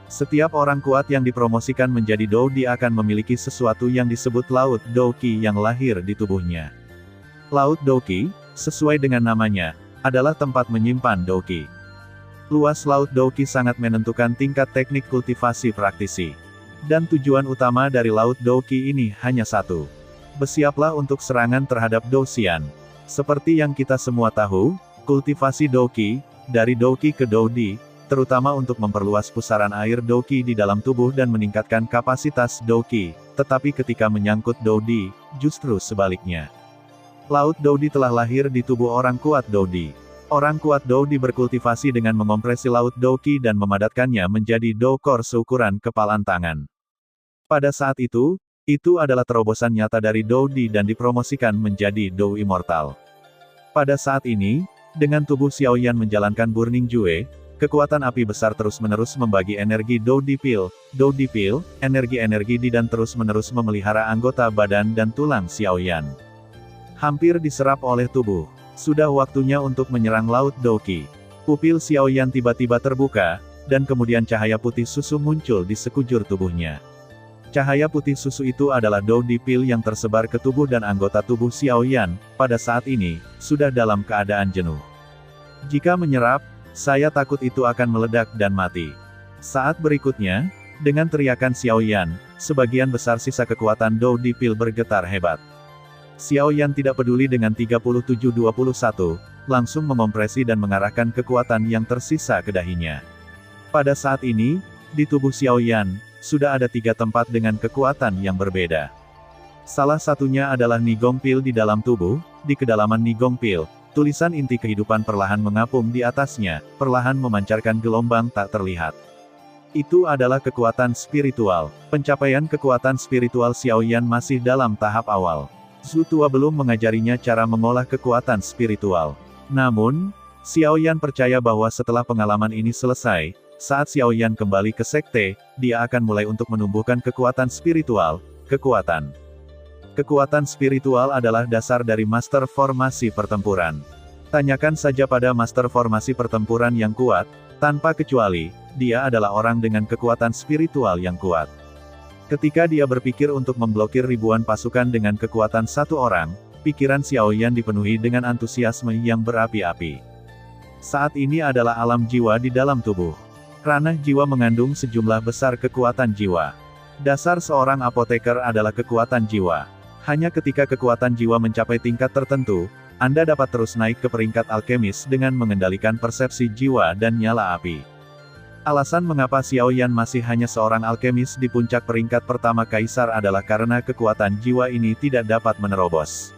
Setiap orang kuat yang dipromosikan menjadi Dou Di akan memiliki sesuatu yang disebut laut Dou Qi yang lahir di tubuhnya. Laut Dou Qi, sesuai dengan namanya, adalah tempat menyimpan Dou Qi. Luas laut Dou Qi sangat menentukan tingkat teknik kultivasi praktisi. Dan tujuan utama dari laut Dou Qi ini hanya satu. Bersiaplah untuk serangan terhadap Dou Xian. Seperti yang kita semua tahu, kultivasi Dou Qi, dari Dou Qi ke Dou Di, terutama untuk memperluas pusaran air Dou Qi di dalam tubuh dan meningkatkan kapasitas Dou Qi, tetapi ketika menyangkut Dou Di, justru sebaliknya. Laut Dou Di telah lahir di tubuh orang kuat Dou Di. Orang kuat Dou Di berkultivasi dengan mengompresi laut Dou Qi dan memadatkannya menjadi Dou Core seukuran kepalan tangan. Pada saat itu adalah terobosan nyata dari Dou Di dan dipromosikan menjadi Dou Immortal. Pada saat ini, dengan tubuh Xiao Yan menjalankan Burning Jue, kekuatan api besar terus-menerus membagi energi Dou Di Pil, energi-energi Di dan terus-menerus memelihara anggota badan dan tulang Xiao Yan. Hampir diserap oleh tubuh. Sudah waktunya untuk menyerang laut Dou Qi. Pupil Xiao Yan tiba-tiba terbuka, dan kemudian cahaya putih susu muncul di sekujur tubuhnya. Cahaya putih susu itu adalah Dou Di Pil yang tersebar ke tubuh dan anggota tubuh Xiao Yan, pada saat ini, sudah dalam keadaan jenuh. Jika menyerap, saya takut itu akan meledak dan mati. Saat berikutnya, dengan teriakan Xiao Yan, sebagian besar sisa kekuatan Dou Di Pil bergetar hebat. Xiao Yan tidak peduli dengan 37-21, langsung mengompresi dan mengarahkan kekuatan yang tersisa ke dahinya. Pada saat ini, di tubuh Xiao Yan, sudah ada 3 tempat dengan kekuatan yang berbeda. Salah satunya adalah Nigong Pil di dalam tubuh. Di kedalaman Nigong Pil, tulisan inti kehidupan perlahan mengapung di atasnya, perlahan memancarkan gelombang tak terlihat. Itu adalah kekuatan spiritual. Pencapaian kekuatan spiritual Xiao Yan masih dalam tahap awal. Zhu Tua belum mengajarinya cara mengolah kekuatan spiritual. Namun, Xiao Yan percaya bahwa setelah pengalaman ini selesai, saat Xiao Yan kembali ke sekte, dia akan mulai untuk menumbuhkan kekuatan spiritual. Kekuatan spiritual adalah dasar dari master formasi pertempuran. Tanyakan saja pada master formasi pertempuran yang kuat, tanpa kecuali, dia adalah orang dengan kekuatan spiritual yang kuat. Ketika dia berpikir untuk memblokir ribuan pasukan dengan kekuatan satu orang, pikiran Xiao Yan dipenuhi dengan antusiasme yang berapi-api. Saat ini adalah alam jiwa di dalam tubuh. Ranah jiwa mengandung sejumlah besar kekuatan jiwa. Dasar seorang apoteker adalah kekuatan jiwa. Hanya ketika kekuatan jiwa mencapai tingkat tertentu, Anda dapat terus naik ke peringkat alkemis dengan mengendalikan persepsi jiwa dan nyala api. Alasan mengapa Xiao Yan masih hanya seorang alkemis di puncak peringkat pertama kaisar adalah karena kekuatan jiwa ini tidak dapat menerobos.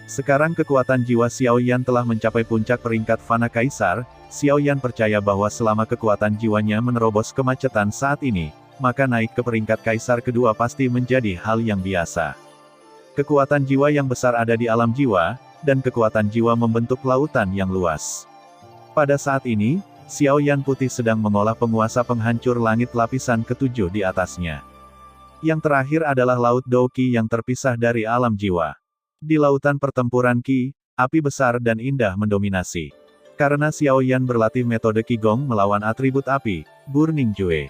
Sekarang kekuatan jiwa Xiao Yan telah mencapai puncak peringkat fana kaisar. Xiao Yan percaya bahwa selama kekuatan jiwanya menerobos kemacetan saat ini, maka naik ke peringkat kaisar kedua pasti menjadi hal yang biasa. Kekuatan jiwa yang besar ada di alam jiwa, dan kekuatan jiwa membentuk lautan yang luas. Pada saat ini, Xiao Yan putih sedang mengolah penguasa penghancur langit lapisan ke-7 di atasnya. Yang terakhir adalah Laut Dou Qi yang terpisah dari alam jiwa. Di lautan pertempuran Qi, api besar dan indah mendominasi. Karena Xiao Yan berlatih metode Qigong melawan atribut api, Burning Jue.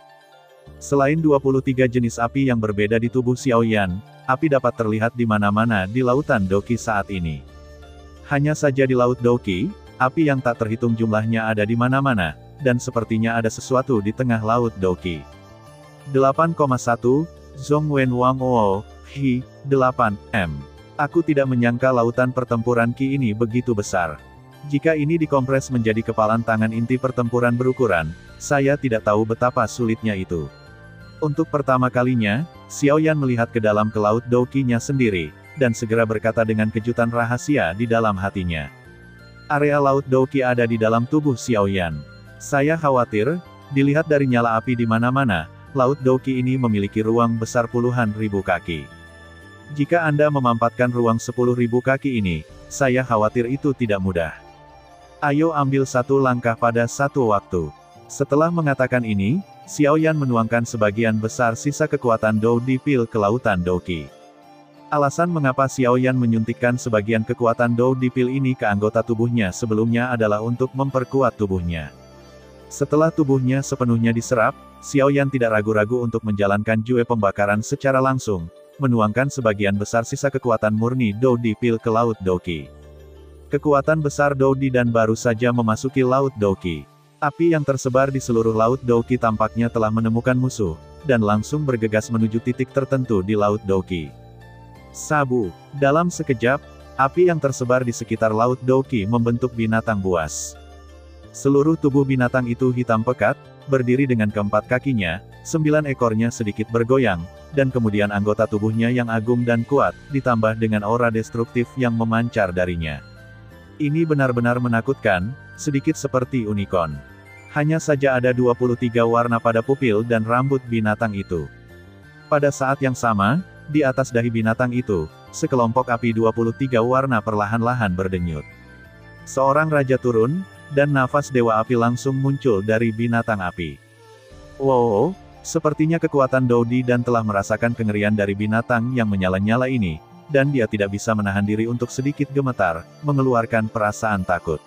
Selain 23 jenis api yang berbeda di tubuh Xiao Yan, api dapat terlihat di mana-mana di lautan Dou Qi saat ini. Hanya saja di Laut Dou Qi, api yang tak terhitung jumlahnya ada di mana-mana, dan sepertinya ada sesuatu di tengah Laut Dou Qi. 8,1, Zhongwen Wang Ou, Hi, 8, M. Aku tidak menyangka lautan pertempuran Qi ini begitu besar. Jika ini dikompres menjadi kepalan tangan inti pertempuran berukuran, saya tidak tahu betapa sulitnya itu. Untuk pertama kalinya, Xiao Yan melihat ke dalam ke Laut Dou Qi-nya sendiri, dan segera berkata dengan kejutan rahasia di dalam hatinya. Area Laut Dou Qi ada di dalam tubuh Xiao Yan. Saya khawatir, dilihat dari nyala api di mana-mana, Laut Dou Qi ini memiliki ruang besar puluhan ribu kaki. Jika Anda memampatkan ruang 10.000 kaki ini, saya khawatir itu tidak mudah. Ayo ambil satu langkah pada satu waktu. Setelah mengatakan ini, Xiao Yan menuangkan sebagian besar sisa kekuatan Dou Di Pil ke lautan Dou Qi. Alasan mengapa Xiao Yan menyuntikkan sebagian kekuatan Dou Di Pil ini ke anggota tubuhnya sebelumnya adalah untuk memperkuat tubuhnya. Setelah tubuhnya sepenuhnya diserap, Xiao Yan tidak ragu-ragu untuk menjalankan jue pembakaran secara langsung, menuangkan sebagian besar sisa kekuatan murni Dou Di Pil ke Laut Dou Qi. Kekuatan besar Dou Di dan baru saja memasuki Laut Dou Qi. Api yang tersebar di seluruh Laut Dou Qi tampaknya telah menemukan musuh, dan langsung bergegas menuju titik tertentu di Laut Dou Qi. Sabu, dalam sekejap, api yang tersebar di sekitar Laut Dou Qi membentuk binatang buas. Seluruh tubuh binatang itu hitam pekat, berdiri dengan keempat kakinya, 9 ekornya sedikit bergoyang, dan kemudian anggota tubuhnya yang agung dan kuat, ditambah dengan aura destruktif yang memancar darinya. Ini benar-benar menakutkan, sedikit seperti unicorn. Hanya saja ada 23 warna pada pupil dan rambut binatang itu. Pada saat yang sama, di atas dahi binatang itu, sekelompok api 23 warna perlahan-lahan berdenyut. Seorang raja turun, dan nafas dewa api langsung muncul dari binatang api. Wow, sepertinya kekuatan Dou Di dan telah merasakan kengerian dari binatang yang menyala-nyala ini, dan dia tidak bisa menahan diri untuk sedikit gemetar, mengeluarkan perasaan takut.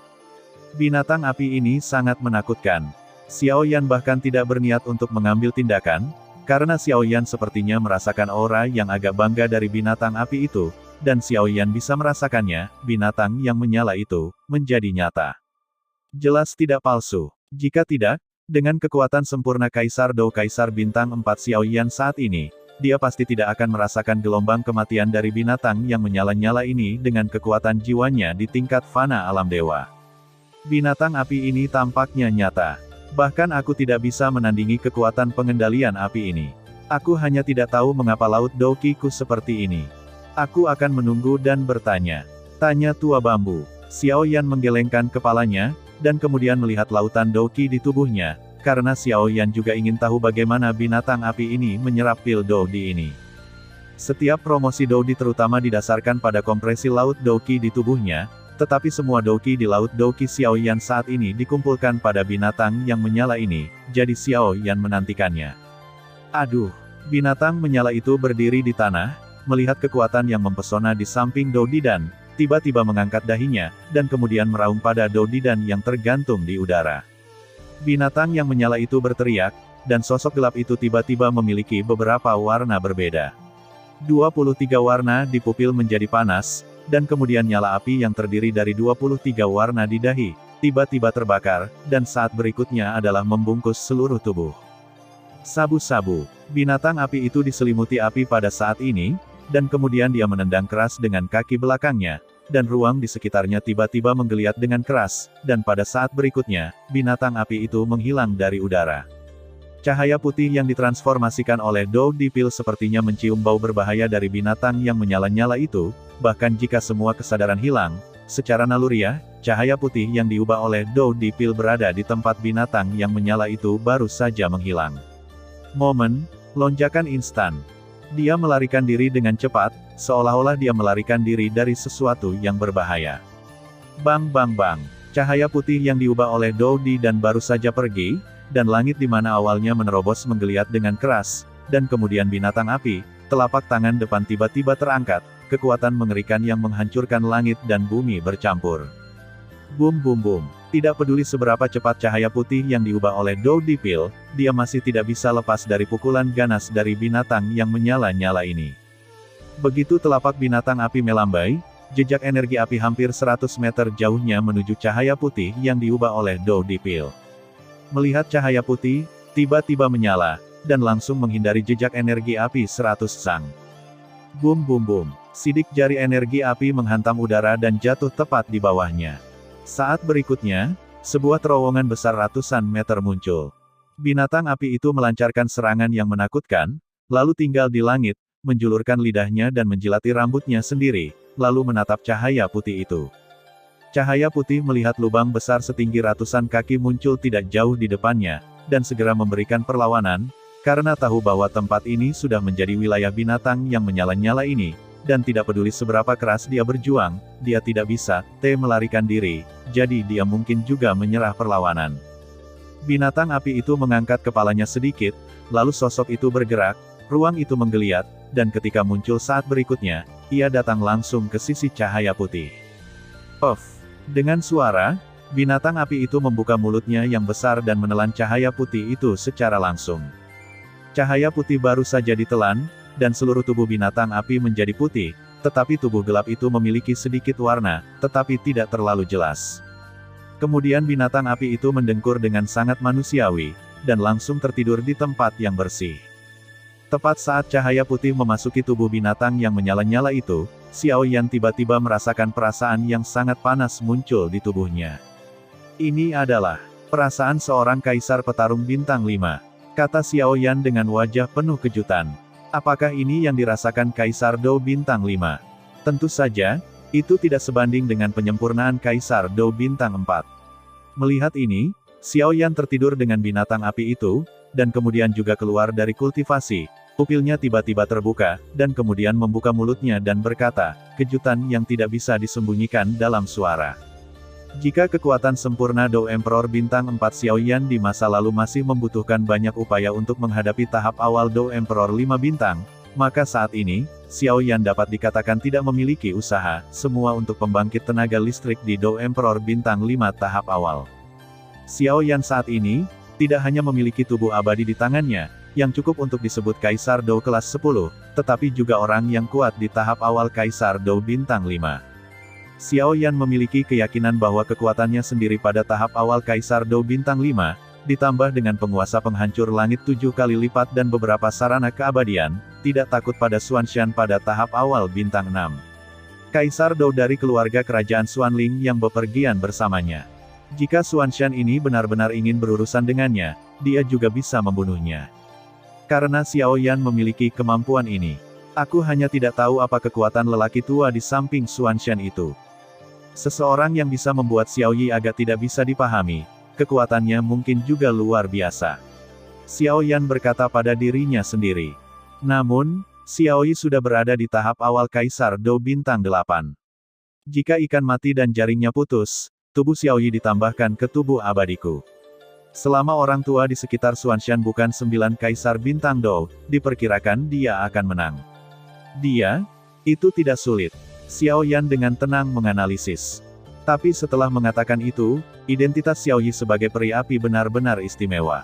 Binatang api ini sangat menakutkan. Xiao Yan bahkan tidak berniat untuk mengambil tindakan, karena Xiao Yan sepertinya merasakan aura yang agak bangga dari binatang api itu, dan Xiao Yan bisa merasakannya, binatang yang menyala itu, menjadi nyata. Jelas tidak palsu. Jika tidak, dengan kekuatan sempurna Kaisar Dou Kaisar Bintang 4 Xiao Yan saat ini, dia pasti tidak akan merasakan gelombang kematian dari binatang yang menyala-nyala ini dengan kekuatan jiwanya di tingkat fana alam dewa. Binatang api ini tampaknya nyata. Bahkan aku tidak bisa menandingi kekuatan pengendalian api ini. Aku hanya tidak tahu mengapa Laut Doukiku seperti ini. Aku akan menunggu dan bertanya. Tanya tua bambu. Xiao Yan menggelengkan kepalanya, dan kemudian melihat lautan Douki di tubuhnya, karena Xiao Yan juga ingin tahu bagaimana binatang api ini menyerap pil Doudi ini. Setiap promosi Doudi terutama didasarkan pada kompresi Laut Douki di tubuhnya, tetapi semua Douki di Laut Douki Xiao Yan saat ini dikumpulkan pada binatang yang menyala ini, jadi Xiao Yan menantikannya. Aduh, binatang menyala itu berdiri di tanah, melihat kekuatan yang mempesona di samping Doudidan, tiba-tiba mengangkat dahinya, dan kemudian meraung pada Doudidan yang tergantung di udara. Binatang yang menyala itu berteriak, dan sosok gelap itu tiba-tiba memiliki beberapa warna berbeda. 23 warna di pupil menjadi panas, dan kemudian nyala api yang terdiri dari 23 warna di dahi, tiba-tiba terbakar, dan saat berikutnya adalah membungkus seluruh tubuh. Sabu-sabu. Binatang api itu diselimuti api pada saat ini, dan kemudian dia menendang keras dengan kaki belakangnya, dan ruang di sekitarnya tiba-tiba menggeliat dengan keras, dan pada saat berikutnya, binatang api itu menghilang dari udara. Cahaya putih yang ditransformasikan oleh Doudi Pil sepertinya mencium bau berbahaya dari binatang yang menyala-nyala itu, bahkan jika semua kesadaran hilang, secara naluriah, cahaya putih yang diubah oleh Doudi Pil berada di tempat binatang yang menyala itu baru saja menghilang. Momen, lonjakan instan. Dia melarikan diri dengan cepat, seolah-olah dia melarikan diri dari sesuatu yang berbahaya. Bang bang bang. Cahaya putih yang diubah oleh Doudi dan baru saja pergi, dan langit di mana awalnya menerobos menggeliat dengan keras, dan kemudian binatang api, telapak tangan depan tiba-tiba terangkat, kekuatan mengerikan yang menghancurkan langit dan bumi bercampur. Bum bum bum. Tidak peduli seberapa cepat cahaya putih yang diubah oleh Doudi Pil, dia masih tidak bisa lepas dari pukulan ganas dari binatang yang menyala-nyala ini. Begitu telapak binatang api melambai, jejak energi api hampir 100 meter jauhnya menuju cahaya putih yang diubah oleh Doudi Pil. Melihat cahaya putih, tiba-tiba menyala, dan langsung menghindari jejak energi api 100 sang. Bum bum bum. Sidik jari energi api menghantam udara dan jatuh tepat di bawahnya. Saat berikutnya, sebuah terowongan besar ratusan meter muncul. Binatang api itu melancarkan serangan yang menakutkan, lalu tinggal di langit, menjulurkan lidahnya dan menjilati rambutnya sendiri, lalu menatap cahaya putih itu. Cahaya putih melihat lubang besar setinggi ratusan kaki muncul tidak jauh di depannya, dan segera memberikan perlawanan, karena tahu bahwa tempat ini sudah menjadi wilayah binatang yang menyala-nyala ini. Dan tidak peduli seberapa keras dia berjuang, dia tidak bisa, melarikan diri, jadi dia mungkin juga menyerah perlawanan. Binatang api itu mengangkat kepalanya sedikit, lalu sosok itu bergerak, ruang itu menggeliat, dan ketika muncul saat berikutnya, ia datang langsung ke sisi cahaya putih. Puff! Dengan suara, binatang api itu membuka mulutnya yang besar dan menelan cahaya putih itu secara langsung. Cahaya putih baru saja ditelan, dan seluruh tubuh binatang api menjadi putih, tetapi tubuh gelap itu memiliki sedikit warna, tetapi tidak terlalu jelas. Kemudian binatang api itu mendengkur dengan sangat manusiawi, dan langsung tertidur di tempat yang bersih. Tepat saat cahaya putih memasuki tubuh binatang yang menyala-nyala itu, Xiao Yan tiba-tiba merasakan perasaan yang sangat panas muncul di tubuhnya. Ini adalah perasaan seorang kaisar petarung bintang 5, kata Xiao Yan dengan wajah penuh kejutan. Apakah ini yang dirasakan Kaisar Dou Bintang 5? Tentu saja, itu tidak sebanding dengan penyempurnaan Kaisar Dou Bintang 4. Melihat ini, Xiao Yan tertidur dengan binatang api itu, dan kemudian juga keluar dari kultivasi, pupilnya tiba-tiba terbuka, dan kemudian membuka mulutnya dan berkata, kejutan yang tidak bisa disembunyikan dalam suara. Jika kekuatan sempurna Dou Emperor Bintang 4 Xiao Yan di masa lalu masih membutuhkan banyak upaya untuk menghadapi tahap awal Dou Emperor 5 Bintang, maka saat ini, Xiao Yan dapat dikatakan tidak memiliki usaha, semua untuk pembangkit tenaga listrik di Dou Emperor Bintang 5 tahap awal. Xiao Yan saat ini, tidak hanya memiliki tubuh abadi di tangannya, yang cukup untuk disebut Kaisar Dou kelas 10, tetapi juga orang yang kuat di tahap awal Kaisar Dou Bintang 5. Xiao Yan memiliki keyakinan bahwa kekuatannya sendiri pada tahap awal Kaisar Dou Bintang 5, ditambah dengan penguasa penghancur langit 7 kali lipat dan beberapa sarana keabadian, tidak takut pada Xuanshan pada tahap awal Bintang 6. Kaisar Dou dari keluarga kerajaan Xuanling yang bepergian bersamanya. Jika Xuanshan ini benar-benar ingin berurusan dengannya, dia juga bisa membunuhnya. Karena Xiao Yan memiliki kemampuan ini. Aku hanya tidak tahu apa kekuatan lelaki tua di samping Xuanshan itu. Seseorang yang bisa membuat Xiao Yi agak tidak bisa dipahami, kekuatannya mungkin juga luar biasa. Xiao Yan berkata pada dirinya sendiri. Namun, Xiao Yi sudah berada di tahap awal Kaisar Dou Bintang 8. Jika ikan mati dan jaringnya putus, tubuh Xiao Yi ditambahkan ke tubuh abadiku. Selama orang tua di sekitar Xuanshan bukan 9 Kaisar Bintang Dou, diperkirakan dia akan menang. Itu tidak sulit. Xiao Yan dengan tenang menganalisis. Tapi setelah mengatakan itu, identitas Xiao Yi sebagai peri api benar-benar istimewa.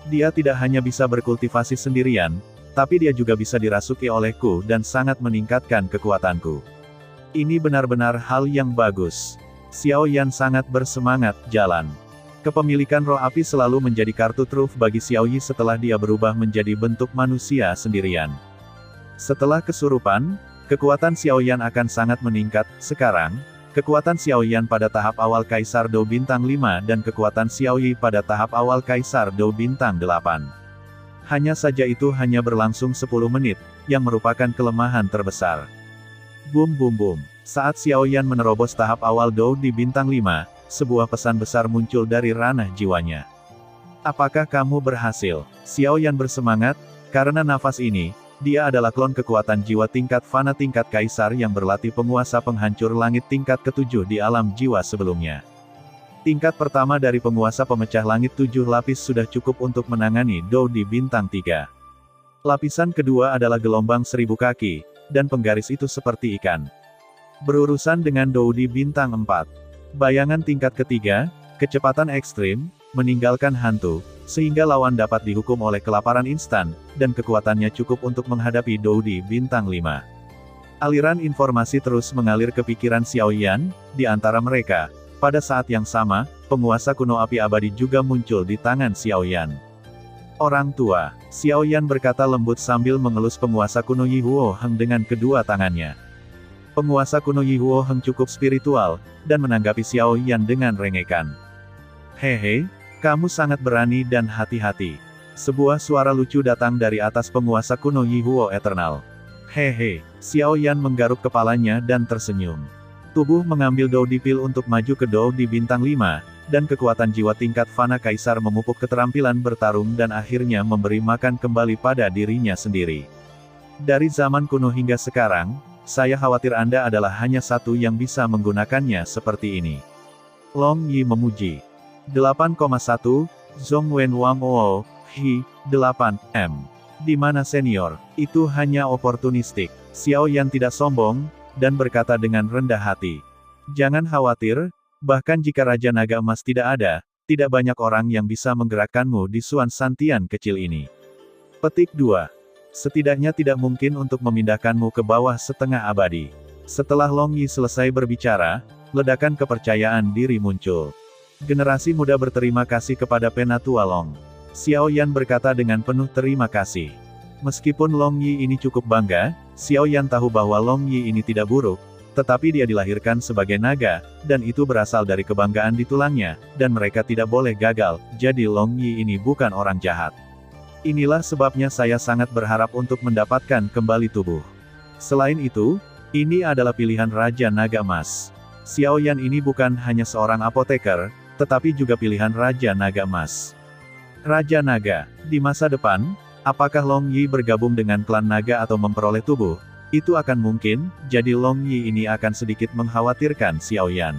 Dia tidak hanya bisa berkultivasi sendirian, tapi dia juga bisa dirasuki olehku dan sangat meningkatkan kekuatanku. Ini benar-benar hal yang bagus. Xiao Yan sangat bersemangat jalan. Kepemilikan roh api selalu menjadi kartu truf bagi Xiao Yi setelah dia berubah menjadi bentuk manusia sendirian. Setelah kesurupan, kekuatan Xiao Yan akan sangat meningkat. Sekarang, kekuatan Xiao Yan pada tahap awal Kaisar Dou Bintang 5 dan kekuatan Xiao Yi pada tahap awal Kaisar Dou Bintang 8. Hanya saja itu hanya berlangsung 10 menit, yang merupakan kelemahan terbesar. Bum bum bum. Saat Xiao Yan menerobos tahap awal Dou di Bintang 5, sebuah pesan besar muncul dari ranah jiwanya. Apakah kamu berhasil? Xiao Yan bersemangat, karena nafas ini, dia adalah klon kekuatan jiwa tingkat fana tingkat kaisar yang berlatih penguasa penghancur langit tingkat ke-7 di alam jiwa sebelumnya. Tingkat pertama dari penguasa pemecah langit 7 lapis sudah cukup untuk menangani Dou di Bintang 3. Lapisan kedua adalah gelombang 1000 kaki, dan penggaris itu seperti ikan. Berurusan dengan Dou di Bintang 4. Bayangan tingkat ketiga, kecepatan ekstrim, meninggalkan hantu, sehingga lawan dapat dihukum oleh kelaparan instan, dan kekuatannya cukup untuk menghadapi Dou di Bintang 5. Aliran informasi terus mengalir ke pikiran Xiao Yan, di antara mereka. Pada saat yang sama, penguasa kuno api abadi juga muncul di tangan Xiao Yan. Orang tua, Xiao Yan berkata lembut sambil mengelus penguasa kuno Yi Huo Heng dengan kedua tangannya. Penguasa kuno Yi Huo Heng cukup spiritual, dan menanggapi Xiao Yan dengan rengekan. Hehe, kamu sangat berani dan hati-hati. Sebuah suara lucu datang dari atas penguasa kuno Yi Huo Eternal. Hehe, Xiao Yan menggaruk kepalanya dan tersenyum. Tubuh mengambil Dou Dipil untuk maju ke Dou di Bintang 5, dan kekuatan jiwa tingkat fana kaisar memupuk keterampilan bertarung dan akhirnya memberi makan kembali pada dirinya sendiri. Dari zaman kuno hingga sekarang, saya khawatir Anda adalah hanya satu yang bisa menggunakannya seperti ini. Long Yi memuji. 8,1, Zhong Wen Wang Oo, Hi, 8, M. Di mana senior? Itu hanya oportunistik. Xiao Yan tidak sombong, dan berkata dengan rendah hati. Jangan khawatir, bahkan jika Raja Naga Emas tidak ada, tidak banyak orang yang bisa menggerakkanmu di Suan Santian kecil ini. Petik 2. Setidaknya tidak mungkin untuk memindahkanmu ke bawah setengah abadi. Setelah Long Yi selesai berbicara, ledakan kepercayaan diri muncul. Generasi muda berterima kasih kepada Penatua Long. Xiao Yan berkata dengan penuh terima kasih. Meskipun Long Yi ini cukup bangga, Xiao Yan tahu bahwa Long Yi ini tidak buruk, tetapi dia dilahirkan sebagai naga, dan itu berasal dari kebanggaan di tulangnya, dan mereka tidak boleh gagal, jadi Long Yi ini bukan orang jahat. Inilah sebabnya saya sangat berharap untuk mendapatkan kembali tubuh. Selain itu, ini adalah pilihan Raja Naga Emas. Xiao Yan ini bukan hanya seorang apoteker, tetapi juga pilihan Raja Naga Emas. Raja Naga, di masa depan, apakah Long Yi bergabung dengan klan naga atau memperoleh tubuh? Itu akan mungkin, jadi Long Yi ini akan sedikit mengkhawatirkan Xiao Yan.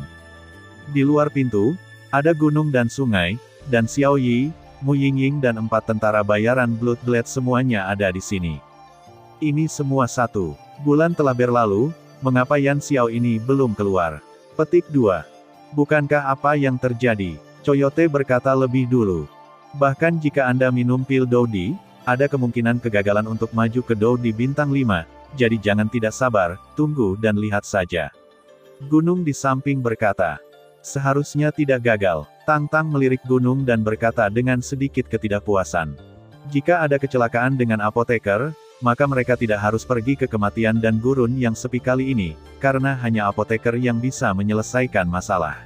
Di luar pintu, ada gunung dan sungai, dan Xiao Yi, Mu Yingying dan 4 tentara bayaran Bloodblade semuanya ada di sini. Ini semua 1 bulan telah berlalu, mengapa Yan Xiao ini belum keluar? Petik 2. Bukankah apa yang terjadi? Coyote berkata lebih dulu. Bahkan jika Anda minum pil Dou Di, ada kemungkinan kegagalan untuk maju ke Dou di Bintang 5, jadi jangan tidak sabar, tunggu dan lihat saja. Gunung di samping berkata. Seharusnya tidak gagal. Tang Tang melirik gunung dan berkata dengan sedikit ketidakpuasan. Jika ada kecelakaan dengan apoteker, maka mereka tidak harus pergi ke kematian dan gurun yang sepi kali ini, karena hanya apoteker yang bisa menyelesaikan masalah.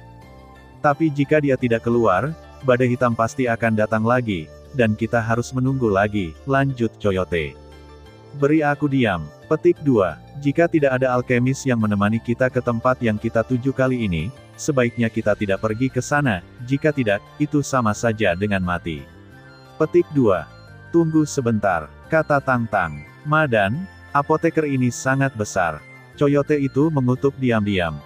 Tapi jika dia tidak keluar, badai hitam pasti akan datang lagi, dan kita harus menunggu lagi, lanjut Coyote. Beri aku diam. Petik 2. Jika tidak ada alkemis yang menemani kita ke tempat yang kita tuju kali ini, sebaiknya kita tidak pergi ke sana, jika tidak, itu sama saja dengan mati. Petik 2. Tunggu sebentar, kata Tang Tang. Madan, apoteker ini sangat besar. Coyote itu mengutuk diam-diam.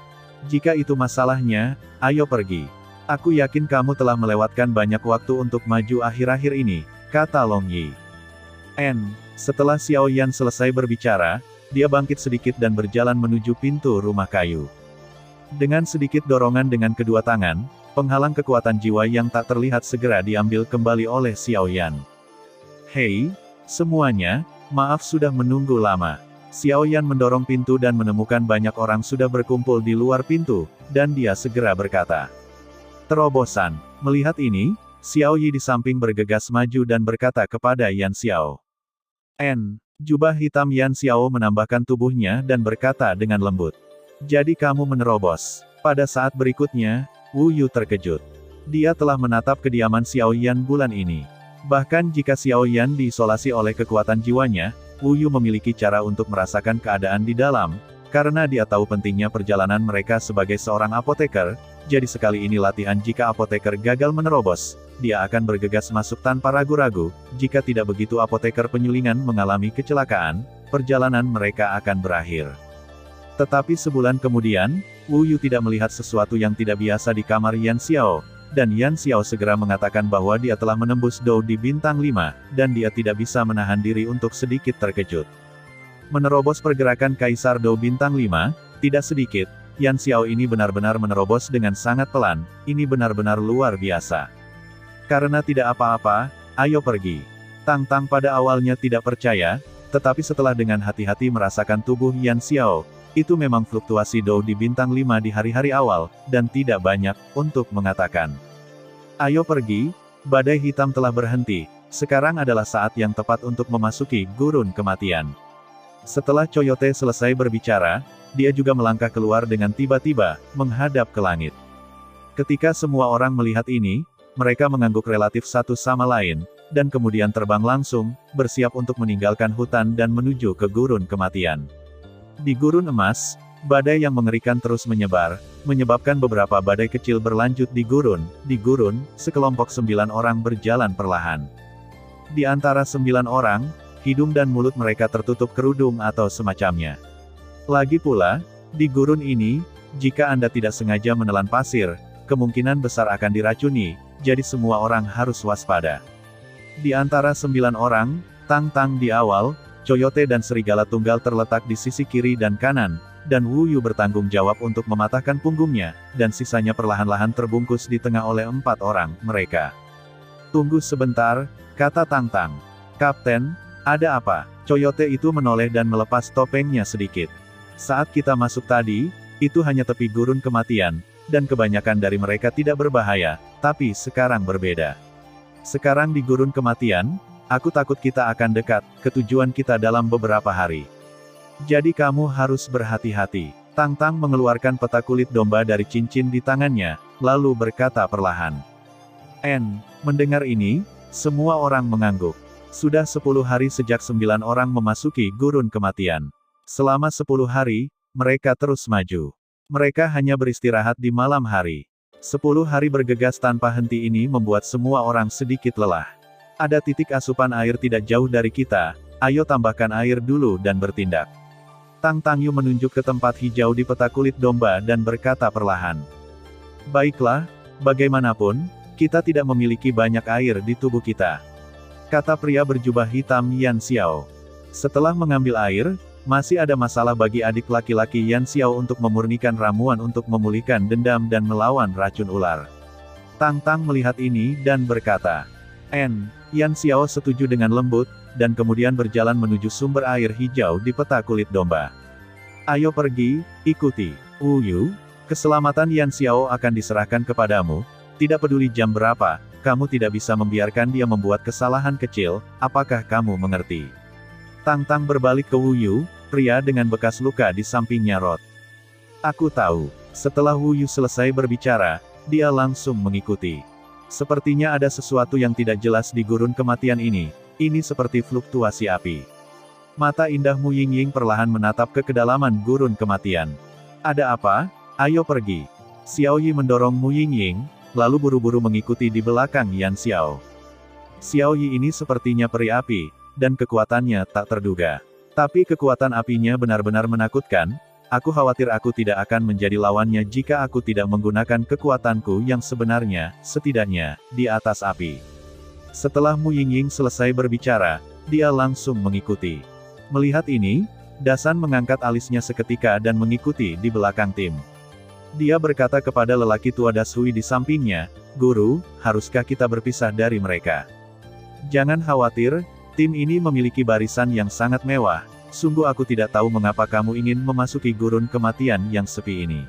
Jika itu masalahnya, ayo pergi. Aku yakin kamu telah melewatkan banyak waktu untuk maju akhir-akhir ini, kata Long Yi. Setelah Xiao Yan selesai berbicara, dia bangkit sedikit dan berjalan menuju pintu rumah kayu. Dengan sedikit dorongan dengan kedua tangan, penghalang kekuatan jiwa yang tak terlihat segera diambil kembali oleh Xiao Yan. Hei, semuanya, maaf sudah menunggu lama. Xiao Yan mendorong pintu dan menemukan banyak orang sudah berkumpul di luar pintu, dan dia segera berkata. Terobosan. Melihat ini, Xiao Yi di samping bergegas maju dan berkata kepada Yan Xiao. Jubah hitam Yan Xiao menambahkan tubuhnya dan berkata dengan lembut. Jadi kamu menerobos. Pada saat berikutnya, Wu Yu terkejut. Dia telah menatap kediaman Xiao Yan bulan ini. Bahkan jika Xiao Yan diisolasi oleh kekuatan jiwanya, Wu Yu memiliki cara untuk merasakan keadaan di dalam, karena dia tahu pentingnya perjalanan mereka sebagai seorang apoteker, jadi sekali ini latihan jika apoteker gagal menerobos, dia akan bergegas masuk tanpa ragu-ragu, jika tidak begitu apoteker penyulingan mengalami kecelakaan, perjalanan mereka akan berakhir. Tetapi sebulan kemudian, Wu Yu tidak melihat sesuatu yang tidak biasa di kamar Yan Xiao, dan Yan Xiao segera mengatakan bahwa dia telah menembus Dou di bintang 5, dan dia tidak bisa menahan diri untuk sedikit terkejut. Menerobos pergerakan Kaisar Dou bintang 5, tidak sedikit, Yan Xiao ini benar-benar menerobos dengan sangat pelan, ini benar-benar luar biasa. Karena tidak apa-apa, ayo pergi. Tang Tang pada awalnya tidak percaya, tetapi setelah dengan hati-hati merasakan tubuh Yan Xiao, itu memang fluktuasi Dou di bintang 5 di hari-hari awal, dan tidak banyak, untuk mengatakan. Ayo pergi, badai hitam telah berhenti, sekarang adalah saat yang tepat untuk memasuki gurun kematian. Setelah Coyote selesai berbicara, dia juga melangkah keluar dengan tiba-tiba, menghadap ke langit. Ketika semua orang melihat ini, mereka mengangguk relatif satu sama lain, dan kemudian terbang langsung, bersiap untuk meninggalkan hutan dan menuju ke gurun kematian. Di gurun emas, badai yang mengerikan terus menyebar, menyebabkan beberapa badai kecil berlanjut di gurun, sekelompok 9 orang berjalan perlahan. Di antara 9 orang, hidung dan mulut mereka tertutup kerudung atau semacamnya. Lagi pula, di gurun ini, jika Anda tidak sengaja menelan pasir, kemungkinan besar akan diracuni, jadi semua orang harus waspada. Di antara 9 orang, Tang Tang di awal, Coyote dan Serigala Tunggal terletak di sisi kiri dan kanan, dan Wu Yu bertanggung jawab untuk mematahkan punggungnya, dan sisanya perlahan-lahan terbungkus di tengah oleh 4 orang, mereka. Tunggu sebentar, kata Tang Tang. Kapten, ada apa? Coyote itu menoleh dan melepas topengnya sedikit. Saat kita masuk tadi, itu hanya tepi gurun kematian, dan kebanyakan dari mereka tidak berbahaya, tapi sekarang berbeda. Sekarang di gurun kematian, aku takut kita akan dekat ke tujuan kita dalam beberapa hari. Jadi kamu harus berhati-hati. Tang Tang mengeluarkan peta kulit domba dari cincin di tangannya, lalu berkata perlahan. Mendengar ini, semua orang mengangguk. Sudah 10 hari sejak 9 orang memasuki gurun kematian. Selama 10 hari, mereka terus maju. Mereka hanya beristirahat di malam hari. 10 hari bergegas tanpa henti ini membuat semua orang sedikit lelah. Ada titik asupan air tidak jauh dari kita, ayo tambahkan air dulu dan bertindak. Tang Tang Yu menunjuk ke tempat hijau di peta kulit domba dan berkata perlahan. Baiklah, bagaimanapun, kita tidak memiliki banyak air di tubuh kita. Kata pria berjubah hitam Yan Xiao. Setelah mengambil air, masih ada masalah bagi adik laki-laki Yan Xiao untuk memurnikan ramuan untuk memulihkan dendam dan melawan racun ular. Tang Tang melihat ini dan berkata. Yan Xiao setuju dengan lembut, dan kemudian berjalan menuju sumber air hijau di peta kulit domba. Ayo pergi, ikuti. Wu Yu, keselamatan Yan Xiao akan diserahkan kepadamu, tidak peduli jam berapa, kamu tidak bisa membiarkan dia membuat kesalahan kecil, apakah kamu mengerti? Tang Tang berbalik ke Wu Yu, pria dengan bekas luka di sampingnya Rod. Aku tahu. Setelah Wu Yu selesai berbicara, dia langsung mengikuti. Sepertinya ada sesuatu yang tidak jelas di gurun kematian ini seperti fluktuasi api. Mata indah Mu Yingying perlahan menatap ke kedalaman gurun kematian. Ada apa? Ayo pergi. Xiao Yi mendorong Mu Yingying, lalu buru-buru mengikuti di belakang Yan Xiao. Xiao Yi ini sepertinya peri api, dan kekuatannya tak terduga. Tapi kekuatan apinya benar-benar menakutkan. Aku khawatir aku tidak akan menjadi lawannya jika aku tidak menggunakan kekuatanku yang sebenarnya, setidaknya, di atas api. Setelah Mu Yingying selesai berbicara, dia langsung mengikuti. Melihat ini, Dasan mengangkat alisnya seketika dan mengikuti di belakang tim. Dia berkata kepada lelaki tua Dashui di sampingnya, "Guru, haruskah kita berpisah dari mereka?" "Jangan khawatir, tim ini memiliki barisan yang sangat mewah. Sungguh aku tidak tahu mengapa kamu ingin memasuki gurun kematian yang sepi ini.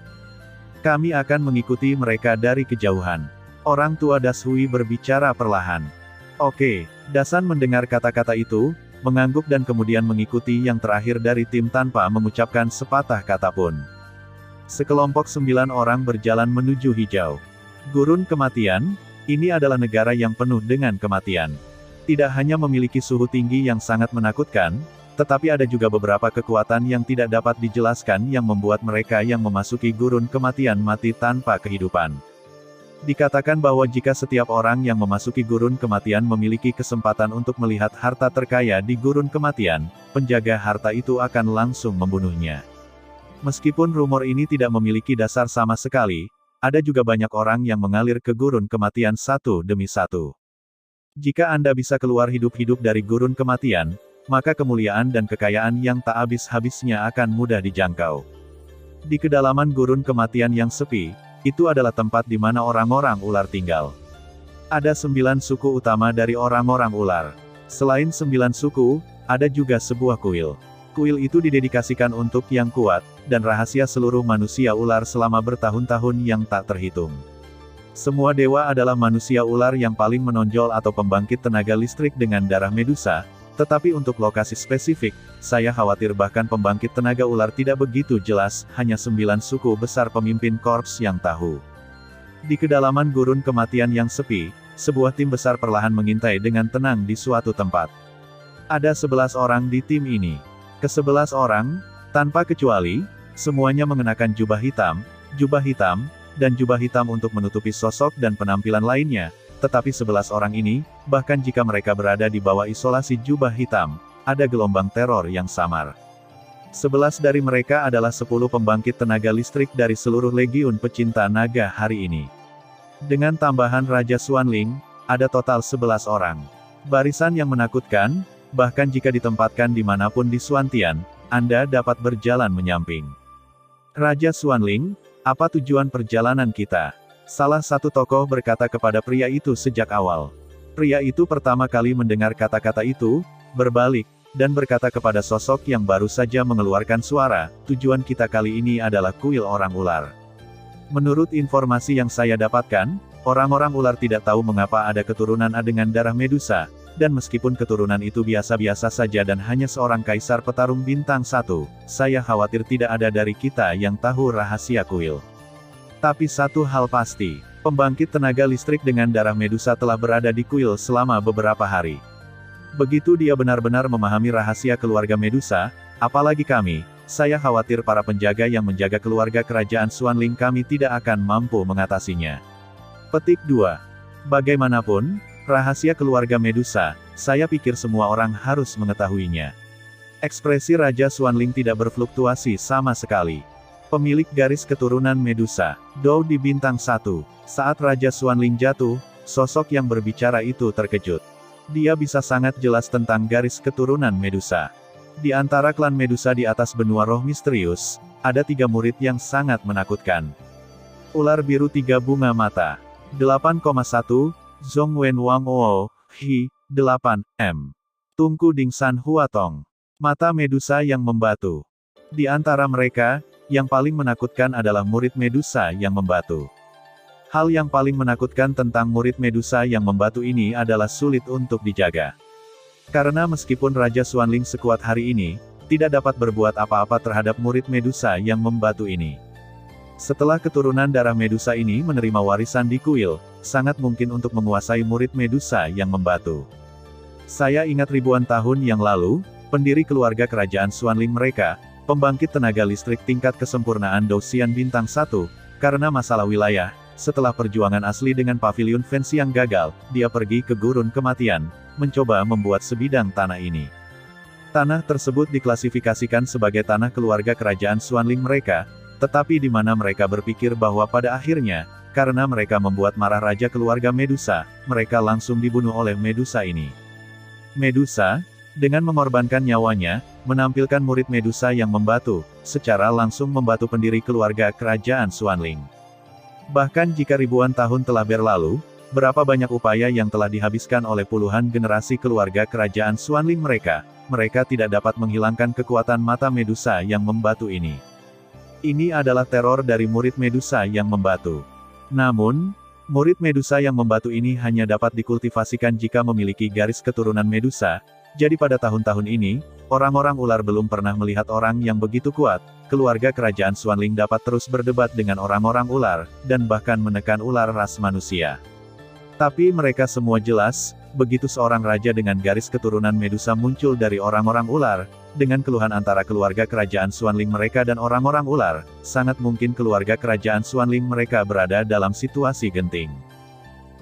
Kami akan mengikuti mereka dari kejauhan." Orang tua Dashui berbicara perlahan. "Oke." Dasan mendengar kata-kata itu, mengangguk dan kemudian mengikuti yang terakhir dari tim tanpa mengucapkan sepatah kata pun. Sekelompok 9 orang berjalan menuju hijau. Gurun kematian, ini adalah negara yang penuh dengan kematian. Tidak hanya memiliki suhu tinggi yang sangat menakutkan, tetapi ada juga beberapa kekuatan yang tidak dapat dijelaskan yang membuat mereka yang memasuki gurun kematian mati tanpa kehidupan. Dikatakan bahwa jika setiap orang yang memasuki gurun kematian memiliki kesempatan untuk melihat harta terkaya di gurun kematian, penjaga harta itu akan langsung membunuhnya. Meskipun rumor ini tidak memiliki dasar sama sekali, ada juga banyak orang yang mengalir ke gurun kematian satu demi satu. Jika Anda bisa keluar hidup-hidup dari gurun kematian, maka kemuliaan dan kekayaan yang tak habis-habisnya akan mudah dijangkau. Di kedalaman gurun kematian yang sepi, itu adalah tempat di mana orang-orang ular tinggal. Ada 9 suku utama dari orang-orang ular. Selain 9 suku, ada juga sebuah kuil. Kuil itu didedikasikan untuk yang kuat, dan rahasia seluruh manusia ular selama bertahun-tahun yang tak terhitung. Semua dewa adalah manusia ular yang paling menonjol atau pembangkit tenaga listrik dengan darah Medusa, tetapi untuk lokasi spesifik, saya khawatir bahkan pembangkit tenaga ular tidak begitu jelas, hanya 9 suku besar pemimpin korps yang tahu. Di kedalaman gurun kematian yang sepi, sebuah tim besar perlahan mengintai dengan tenang di suatu tempat. Ada 11 orang di tim ini. Ke-11 orang, tanpa kecuali, semuanya mengenakan jubah hitam, dan jubah hitam untuk menutupi sosok dan penampilan lainnya, tetapi 11 orang ini, bahkan jika mereka berada di bawah isolasi jubah hitam, ada gelombang teror yang samar. 11 dari mereka adalah 10 pembangkit tenaga listrik dari seluruh legiun pecinta naga hari ini. Dengan tambahan Raja Xuanling, ada total 11 orang. Barisan yang menakutkan, bahkan jika ditempatkan dimanapun di Xuantian, Anda dapat berjalan menyamping. Raja Xuanling, apa tujuan perjalanan kita? Salah satu tokoh berkata kepada pria itu sejak awal. Pria itu pertama kali mendengar kata-kata itu, berbalik, dan berkata kepada sosok yang baru saja mengeluarkan suara, tujuan kita kali ini adalah kuil orang ular. Menurut informasi yang saya dapatkan, orang-orang ular tidak tahu mengapa ada keturunan A dengan darah Medusa, dan meskipun keturunan itu biasa-biasa saja dan hanya seorang kaisar petarung bintang 1, saya khawatir tidak ada dari kita yang tahu rahasia kuil. Tapi satu hal pasti, pembangkit tenaga listrik dengan darah Medusa telah berada di kuil selama beberapa hari. Begitu dia benar-benar memahami rahasia keluarga Medusa, apalagi kami, saya khawatir para penjaga yang menjaga keluarga kerajaan Xuanling kami tidak akan mampu mengatasinya. Petik 2. Bagaimanapun, rahasia keluarga Medusa, saya pikir semua orang harus mengetahuinya. Ekspresi Raja Xuanling tidak berfluktuasi sama sekali. Pemilik garis keturunan Medusa, Dou di bintang 1. Saat Raja Xuanling jatuh, sosok yang berbicara itu terkejut. Dia bisa sangat jelas tentang garis keturunan Medusa. Di antara klan Medusa di atas benua roh misterius, ada 3 murid yang sangat menakutkan. Ular biru 3 bunga mata. 8,1, Zhong Wen Wang Oo, Hi, 8, M. Tungku Ding San Huatong. Mata Medusa yang membatu. Di antara mereka, yang paling menakutkan adalah murid Medusa yang membatu. Hal yang paling menakutkan tentang murid Medusa yang membatu ini adalah sulit untuk dijaga. Karena meskipun Raja Xuanling sekuat hari ini, tidak dapat berbuat apa-apa terhadap murid Medusa yang membatu ini. Setelah keturunan darah Medusa ini menerima warisan di kuil, sangat mungkin untuk menguasai murid Medusa yang membatu. Saya ingat ribuan tahun yang lalu, pendiri keluarga kerajaan Xuanling mereka, pembangkit tenaga listrik tingkat kesempurnaan Douxian Bintang 1, karena masalah wilayah, setelah perjuangan asli dengan pavilion fans yang gagal, dia pergi ke gurun kematian, mencoba membuat sebidang tanah ini. Tanah tersebut diklasifikasikan sebagai tanah keluarga kerajaan Xuanling mereka, tetapi di mana mereka berpikir bahwa pada akhirnya, karena mereka membuat marah raja keluarga Medusa, mereka langsung dibunuh oleh Medusa ini. Medusa, dengan mengorbankan nyawanya, menampilkan murid Medusa yang membatu, secara langsung membatu pendiri keluarga kerajaan Xuanling. Bahkan jika ribuan tahun telah berlalu, berapa banyak upaya yang telah dihabiskan oleh puluhan generasi keluarga kerajaan Xuanling mereka tidak dapat menghilangkan kekuatan mata Medusa yang membatu ini. Ini adalah teror dari murid Medusa yang membatu. Namun, murid Medusa yang membatu ini hanya dapat dikultivasikan jika memiliki garis keturunan Medusa. Jadi pada tahun-tahun ini, orang-orang ular belum pernah melihat orang yang begitu kuat. Keluarga kerajaan Xuanling dapat terus berdebat dengan orang-orang ular, dan bahkan menekan ular ras manusia. Tapi mereka semua jelas, begitu seorang raja dengan garis keturunan Medusa muncul dari orang-orang ular, dengan keluhan antara keluarga kerajaan Xuanling mereka dan orang-orang ular, sangat mungkin keluarga kerajaan Xuanling mereka berada dalam situasi genting.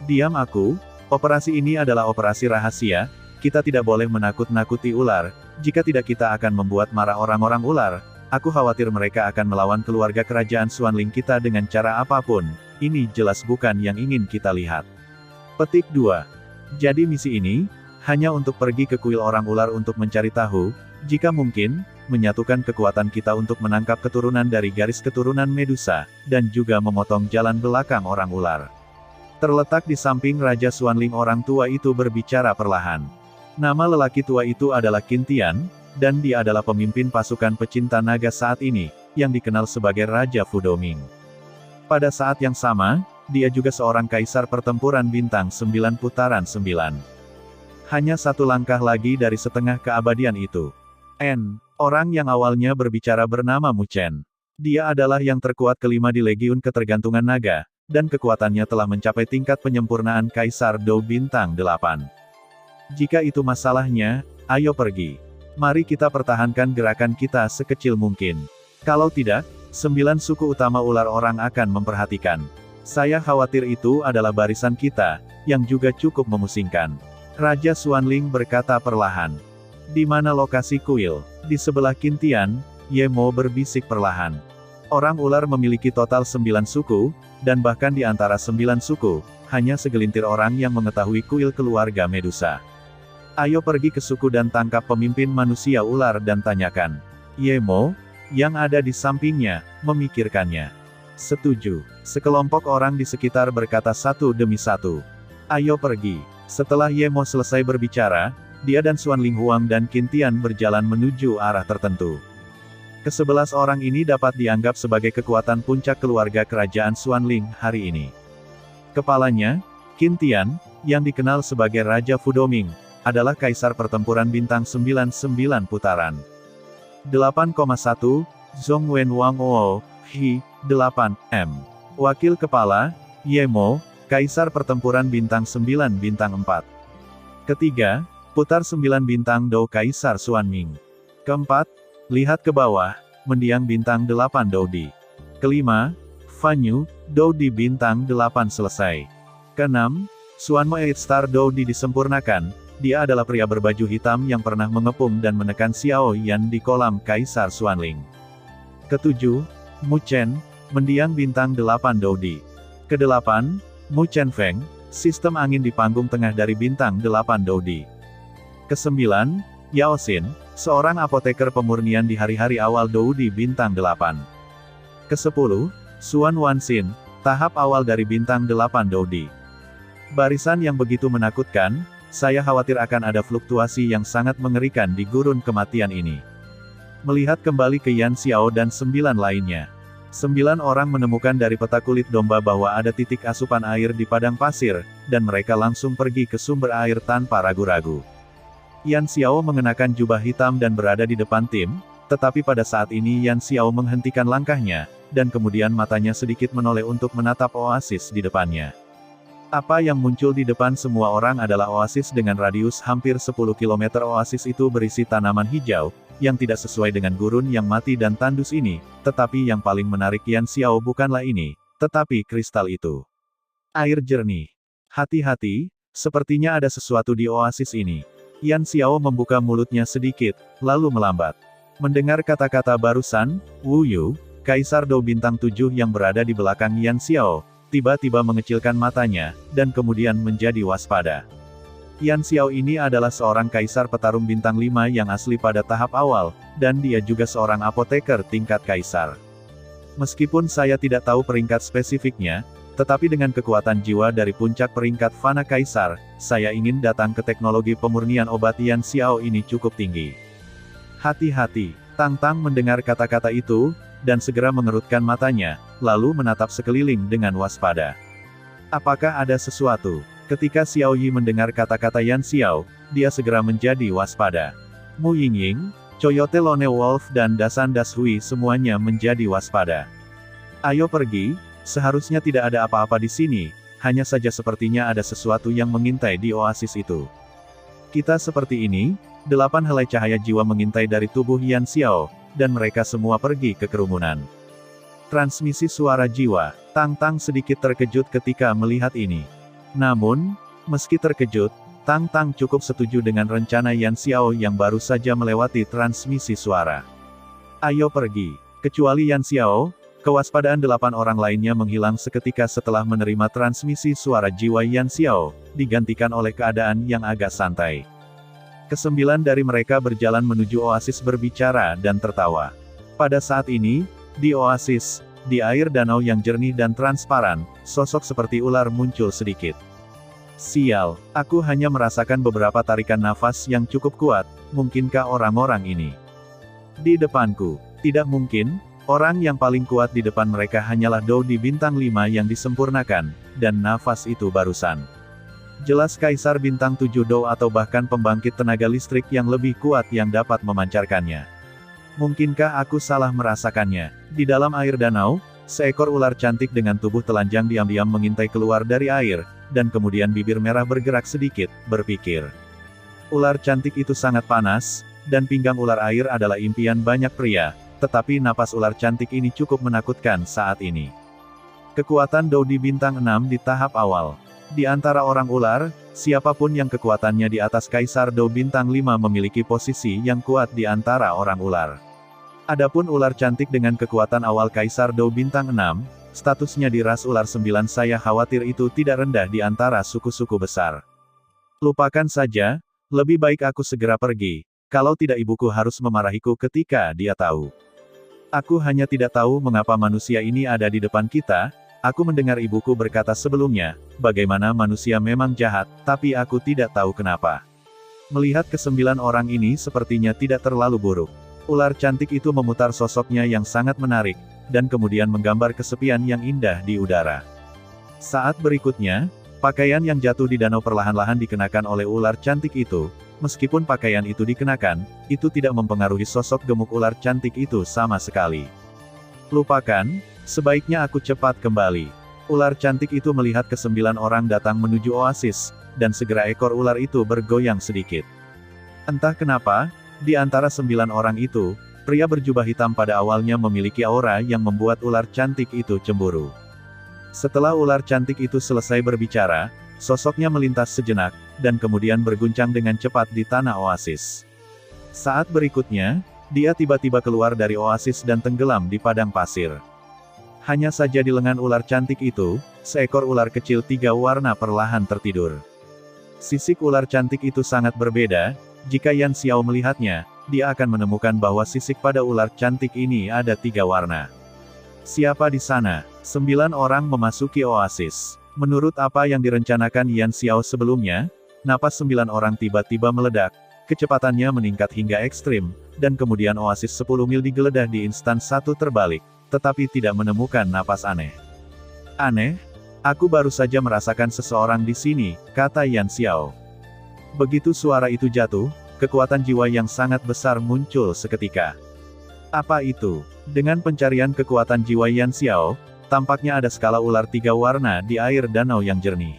Diam aku, operasi ini adalah operasi rahasia, kita tidak boleh menakut-nakuti ular, jika tidak kita akan membuat marah orang-orang ular, aku khawatir mereka akan melawan keluarga kerajaan Xuanling kita dengan cara apapun, ini jelas bukan yang ingin kita lihat. Petik 2. Jadi misi ini, hanya untuk pergi ke kuil orang ular untuk mencari tahu, jika mungkin, menyatukan kekuatan kita untuk menangkap keturunan dari garis keturunan Medusa, dan juga memotong jalan belakang orang ular. Terletak di samping Raja Xuanling orang tua itu berbicara perlahan. Nama lelaki tua itu adalah Qin Tian, dan dia adalah pemimpin pasukan pecinta naga saat ini, yang dikenal sebagai Raja Fudoming. Pada saat yang sama, dia juga seorang kaisar pertempuran bintang 9 putaran 9. Hanya satu langkah lagi dari setengah keabadian itu. Orang yang awalnya berbicara bernama Mu Chen. Dia adalah yang terkuat kelima di Legiun Ketergantungan Naga, dan kekuatannya telah mencapai tingkat penyempurnaan Kaisar Dou Bintang 8. Jika itu masalahnya, ayo pergi. Mari kita pertahankan gerakan kita sekecil mungkin. Kalau tidak, 9 suku utama ular orang akan memperhatikan. Saya khawatir itu adalah barisan kita, yang juga cukup memusingkan. Raja Xuanling berkata perlahan. Di mana lokasi kuil? Di sebelah Qin Tian, Ye Mo berbisik perlahan. Orang ular memiliki total 9 suku, dan bahkan di antara 9 suku, hanya segelintir orang yang mengetahui kuil keluarga Medusa. Ayo pergi ke suku dan tangkap pemimpin manusia ular dan tanyakan. Ye Mo, yang ada di sampingnya, memikirkannya. Setuju. Sekelompok orang di sekitar berkata satu demi satu. Ayo pergi. Setelah Ye Mo selesai berbicara, dia dan Xuanling Huang dan Qin Tian berjalan menuju arah tertentu. Ke-11 orang ini dapat dianggap sebagai kekuatan puncak keluarga kerajaan Xuanling hari ini. Kepalanya, Qin Tian, yang dikenal sebagai Raja Fudoming, adalah kaisar pertempuran bintang 9 putaran. 8,1, Zhong Wen Wang O, Hi, 8, M. Wakil kepala, Ye Mo, kaisar pertempuran bintang 9 bintang 4. Ketiga, putar 9 bintang Dou Kaisar Xuanming. Keempat, lihat ke bawah, mendiang bintang 8 Doudi. Kelima, Fanyu, Doudi bintang 8 selesai. Keenam, Xuanmo 8 Star Doudi disempurnakan, dia adalah pria berbaju hitam yang pernah mengepung dan menekan Xiao Yan di kolam Kaisar Xuanling. Ketujuh, Mu Chen, mendiang bintang 8 Doudi. Kedelapan, Mu Chen Feng, sistem angin di panggung tengah dari bintang 8 Doudi. Kesembilan, Yao Xin, seorang apoteker pemurnian di hari-hari awal Doudi bintang 8. Kesepuluh, Xuan Wanxin, tahap awal dari bintang 8 Doudi. Barisan yang begitu menakutkan, saya khawatir akan ada fluktuasi yang sangat mengerikan di gurun kematian ini. Melihat kembali ke Yan Xiao dan 9 lainnya. 9 orang menemukan dari peta kulit domba bahwa ada titik asupan air di padang pasir, dan mereka langsung pergi ke sumber air tanpa ragu-ragu. Yan Xiao mengenakan jubah hitam dan berada di depan tim, tetapi pada saat ini Yan Xiao menghentikan langkahnya, dan kemudian matanya sedikit menoleh untuk menatap oasis di depannya. Apa yang muncul di depan semua orang adalah oasis dengan radius hampir 10 km. Oasis itu berisi tanaman hijau, yang tidak sesuai dengan gurun yang mati dan tandus ini, tetapi yang paling menarik Yan Xiao bukanlah ini, tetapi kristal itu. Air jernih. Hati-hati, sepertinya ada sesuatu di oasis ini. Yan Xiao membuka mulutnya sedikit, lalu melambat. Mendengar kata-kata barusan, Wu Yu, Kaisar Dou Bintang 7 yang berada di belakang Yan Xiao, tiba-tiba mengecilkan matanya, dan kemudian menjadi waspada. Yan Xiao ini adalah seorang kaisar petarung bintang 5 yang asli pada tahap awal, dan dia juga seorang apoteker tingkat kaisar. Meskipun saya tidak tahu peringkat spesifiknya, tetapi dengan kekuatan jiwa dari puncak peringkat fana kaisar, saya ingin datang ke teknologi pemurnian obat Yan Xiao ini cukup tinggi. Hati-hati, Tang Tang mendengar kata-kata itu, dan segera mengerutkan matanya, lalu menatap sekeliling dengan waspada. Apakah ada sesuatu? Ketika Xiao Yi mendengar kata-kata Yan Xiao, dia segera menjadi waspada. Mu Yingying, Coyote Lone Wolf dan Dasan Dashui semuanya menjadi waspada. Ayo pergi, seharusnya tidak ada apa-apa di sini, hanya saja sepertinya ada sesuatu yang mengintai di oasis itu. Kita seperti ini, 8 helai cahaya jiwa mengintai dari tubuh Yan Xiao, dan mereka semua pergi ke kerumunan. Transmisi suara jiwa. Tang Tang sedikit terkejut ketika melihat ini. Namun, meski terkejut, Tang Tang cukup setuju dengan rencana Yan Xiao yang baru saja melewati transmisi suara. Ayo pergi. Kecuali Yan Xiao, kewaspadaan 8 orang lainnya menghilang seketika setelah menerima transmisi suara jiwa Yan Xiao, digantikan oleh keadaan yang agak santai. Kesembilan dari mereka berjalan menuju oasis berbicara dan tertawa. Pada saat ini, di oasis, di air danau yang jernih dan transparan, sosok seperti ular muncul sedikit. Sial, aku hanya merasakan beberapa tarikan nafas yang cukup kuat, mungkinkah orang-orang ini? Di depanku, tidak mungkin, orang yang paling kuat di depan mereka hanyalah Dou di bintang 5 yang disempurnakan, dan nafas itu barusan. Jelas Kaisar Bintang 7 Dou atau bahkan pembangkit tenaga listrik yang lebih kuat yang dapat memancarkannya. Mungkinkah aku salah merasakannya? Di dalam air danau, seekor ular cantik dengan tubuh telanjang diam-diam mengintai keluar dari air, dan kemudian bibir merah bergerak sedikit, berpikir. Ular cantik itu sangat panas, dan pinggang ular air adalah impian banyak pria, tetapi napas ular cantik ini cukup menakutkan saat ini. Kekuatan Dou di bintang 6 di tahap awal. Di antara orang ular, siapapun yang kekuatannya di atas Kaisar Dou bintang 5 memiliki posisi yang kuat di antara orang ular. Adapun ular cantik dengan kekuatan awal Kaisar Dou bintang 6, statusnya di ras ular 9 saya khawatir itu tidak rendah di antara suku-suku besar. Lupakan saja, lebih baik aku segera pergi, kalau tidak ibuku harus memarahiku ketika dia tahu. Aku hanya tidak tahu mengapa manusia ini ada di depan kita. Aku mendengar ibuku berkata sebelumnya, bagaimana manusia memang jahat, tapi aku tidak tahu kenapa. Melihat ke-9 orang ini sepertinya tidak terlalu buruk. Ular cantik itu memutar sosoknya yang sangat menarik, dan kemudian menggambar kesepian yang indah di udara. Saat berikutnya, pakaian yang jatuh di danau perlahan-lahan dikenakan oleh ular cantik itu. Meskipun pakaian itu dikenakan, itu tidak mempengaruhi sosok gemuk ular cantik itu sama sekali. Lupakan, sebaiknya aku cepat kembali. Ular cantik itu melihat ke-9 orang datang menuju oasis, dan segera ekor ular itu bergoyang sedikit. Entah kenapa, di antara 9 orang itu, pria berjubah hitam pada awalnya memiliki aura yang membuat ular cantik itu cemburu. Setelah ular cantik itu selesai berbicara, sosoknya melintas sejenak, dan kemudian berguncang dengan cepat di tanah oasis. Saat berikutnya, dia tiba-tiba keluar dari oasis dan tenggelam di padang pasir. Hanya saja di lengan ular cantik itu, seekor ular kecil 3 warna perlahan tertidur. Sisik ular cantik itu sangat berbeda, jika Yan Xiao melihatnya, dia akan menemukan bahwa sisik pada ular cantik ini ada 3 warna. Siapa di sana? 9 orang memasuki oasis. Menurut apa yang direncanakan Yan Xiao sebelumnya, napas 9 orang tiba-tiba meledak, kecepatannya meningkat hingga ekstrim, dan kemudian oasis 10 mil digeledah di instan satu terbalik, tetapi tidak menemukan napas aneh. Aneh? Aku baru saja merasakan seseorang di sini, kata Yan Xiao. Begitu suara itu jatuh, kekuatan jiwa yang sangat besar muncul seketika. Apa itu? Dengan pencarian kekuatan jiwa Yan Xiao, tampaknya ada skala ular 3 warna di air danau yang jernih.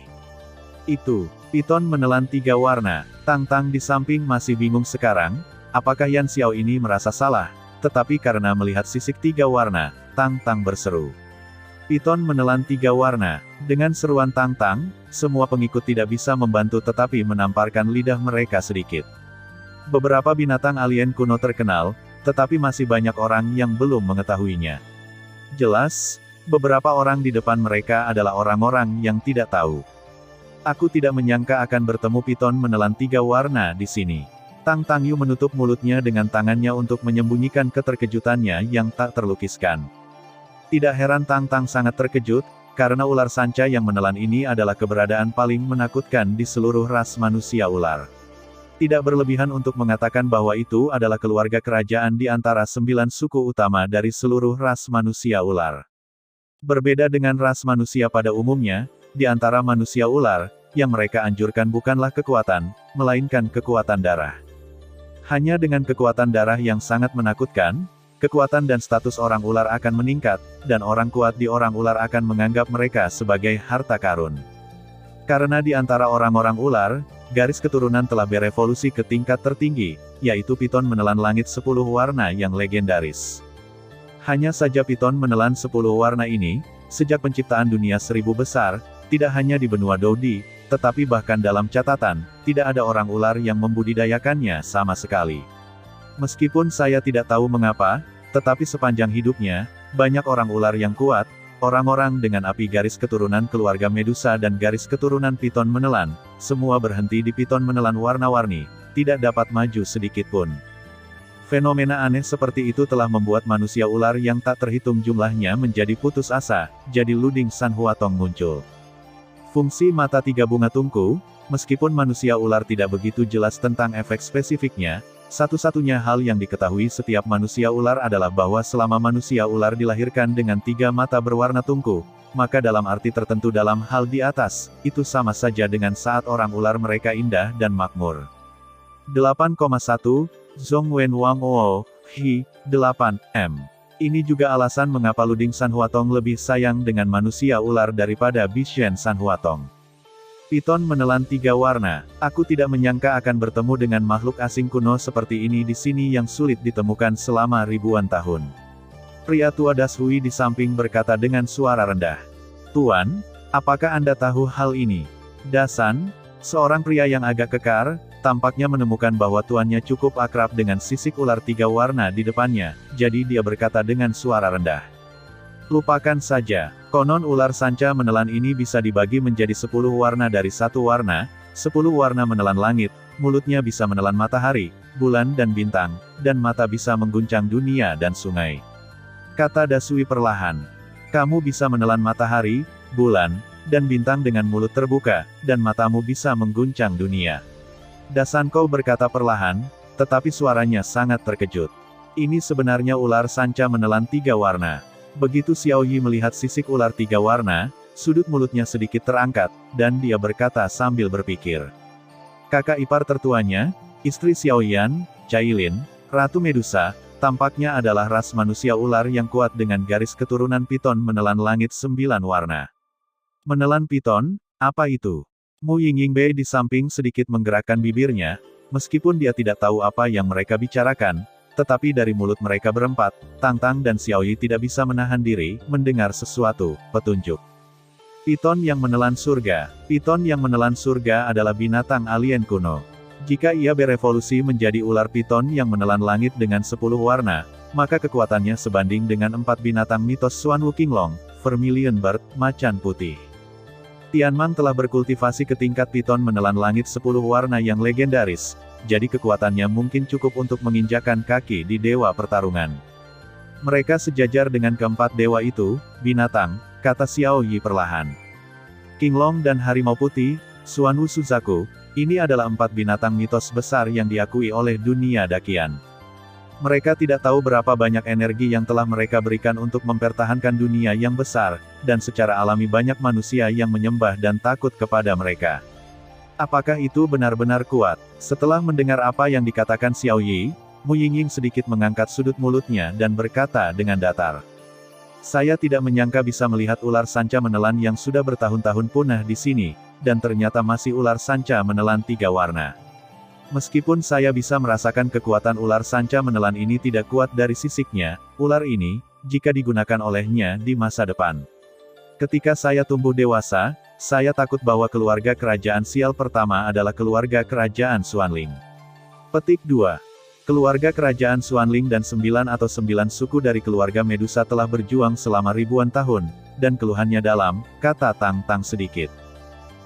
Itu, piton menelan 3 warna. Tang Tang di samping masih bingung sekarang, apakah Yan Xiao ini merasa salah, tetapi karena melihat sisik 3 warna, Tang Tang berseru. Piton menelan 3 warna. Dengan seruan Tang Tang, semua pengikut tidak bisa membantu tetapi menamparkan lidah mereka sedikit. Beberapa binatang alien kuno terkenal, tetapi masih banyak orang yang belum mengetahuinya. Jelas, beberapa orang di depan mereka adalah orang-orang yang tidak tahu. Aku tidak menyangka akan bertemu piton menelan 3 warna di sini. Tang Tangyu menutup mulutnya dengan tangannya untuk menyembunyikan keterkejutannya yang tak terlukiskan. Tidak heran Tang Tang sangat terkejut, karena ular sanca yang menelan ini adalah keberadaan paling menakutkan di seluruh ras manusia ular. Tidak berlebihan untuk mengatakan bahwa itu adalah keluarga kerajaan di antara 9 suku utama dari seluruh ras manusia ular. Berbeda dengan ras manusia pada umumnya, di antara manusia ular, yang mereka anjurkan bukanlah kekuatan, melainkan kekuatan darah. Hanya dengan kekuatan darah yang sangat menakutkan, kekuatan dan status orang ular akan meningkat, dan orang kuat di orang ular akan menganggap mereka sebagai harta karun. Karena di antara orang-orang ular, garis keturunan telah berevolusi ke tingkat tertinggi, yaitu piton menelan langit 10 warna yang legendaris. Hanya saja piton menelan 10 warna ini, sejak penciptaan dunia 1000 besar, tidak hanya di benua Dodi, tetapi bahkan dalam catatan, tidak ada orang ular yang membudidayakannya sama sekali. Meskipun saya tidak tahu mengapa, tetapi sepanjang hidupnya, banyak orang ular yang kuat, orang-orang dengan api garis keturunan keluarga Medusa dan garis keturunan piton menelan, semua berhenti di piton menelan warna-warni, tidak dapat maju sedikit pun. Fenomena aneh seperti itu telah membuat manusia ular yang tak terhitung jumlahnya menjadi putus asa, jadi Luding San Huatong muncul. Fungsi mata 3 bunga tungku, meskipun manusia ular tidak begitu jelas tentang efek spesifiknya, satu-satunya hal yang diketahui setiap manusia ular adalah bahwa selama manusia ular dilahirkan dengan 3 mata berwarna tungku, maka dalam arti tertentu dalam hal di atas, itu sama saja dengan saat orang ular mereka indah dan makmur. 8,1, Zhongwen Wang Oo, Hi, 8, M. Ini juga alasan mengapa Luding San Huatong lebih sayang dengan manusia ular daripada Bishen San Huatong. Piton menelan 3 warna. Aku tidak menyangka akan bertemu dengan makhluk asing kuno seperti ini di sini yang sulit ditemukan selama ribuan tahun. Pria tua Dashui di samping berkata dengan suara rendah. Tuan, apakah Anda tahu hal ini? Dasan, seorang pria yang agak kekar, tampaknya menemukan bahwa tuannya cukup akrab dengan sisik ular 3 warna di depannya, jadi dia berkata dengan suara rendah. Lupakan saja, konon ular sanca menelan ini bisa dibagi menjadi 10 warna dari 1 warna, 10 warna menelan langit, mulutnya bisa menelan matahari, bulan dan bintang, dan mata bisa mengguncang dunia dan sungai. Kata Dashui perlahan. Kamu bisa menelan matahari, bulan, dan bintang dengan mulut terbuka, dan matamu bisa mengguncang dunia. Dasanko berkata perlahan, tetapi suaranya sangat terkejut. Ini sebenarnya ular sanca menelan 3 warna. Begitu Xiao Yi melihat sisik ular 3 warna, sudut mulutnya sedikit terangkat, dan dia berkata sambil berpikir. Kakak ipar tertuanya, istri Xiao Yan, Cailin, Ratu Medusa, tampaknya adalah ras manusia ular yang kuat dengan garis keturunan piton menelan langit 9 warna. Menelan piton, apa itu? Mu Yingyingbe di samping sedikit menggerakkan bibirnya, meskipun dia tidak tahu apa yang mereka bicarakan, tetapi dari mulut mereka berempat, Tang Tang dan Xiao Yi tidak bisa menahan diri, mendengar sesuatu, petunjuk. Piton yang menelan surga. Piton yang menelan surga adalah binatang alien kuno. Jika ia berevolusi menjadi ular piton yang menelan langit dengan 10 warna, maka kekuatannya sebanding dengan 4 binatang mitos Xuan Wu Qinglong, Vermilion Bird, macan putih. Tianmang telah berkultivasi ke tingkat piton menelan langit 10 warna yang legendaris, jadi kekuatannya mungkin cukup untuk menginjakan kaki di dewa pertarungan. Mereka sejajar dengan keempat dewa itu, binatang, kata Xiao Yi perlahan. Qinglong dan harimau putih, Xuan Wu Suzaku, ini adalah 4 binatang mitos besar yang diakui oleh dunia dakian. Mereka tidak tahu berapa banyak energi yang telah mereka berikan untuk mempertahankan dunia yang besar, dan secara alami banyak manusia yang menyembah dan takut kepada mereka. Apakah itu benar-benar kuat? Setelah mendengar apa yang dikatakan Xiao Yi, Mu Yingying sedikit mengangkat sudut mulutnya dan berkata dengan datar. Saya tidak menyangka bisa melihat ular sanca menelan yang sudah bertahun-tahun punah di sini, dan ternyata masih ular sanca menelan 3 warna. Meskipun saya bisa merasakan kekuatan ular sanca menelan ini tidak kuat dari sisiknya, ular ini, jika digunakan olehnya di masa depan. Ketika saya tumbuh dewasa, saya takut bahwa keluarga kerajaan sial pertama adalah keluarga kerajaan Xuanling. Petik 2. Keluarga kerajaan Xuanling dan 9 suku dari keluarga Medusa telah berjuang selama ribuan tahun, dan keluhannya dalam, kata Tang Tang sedikit.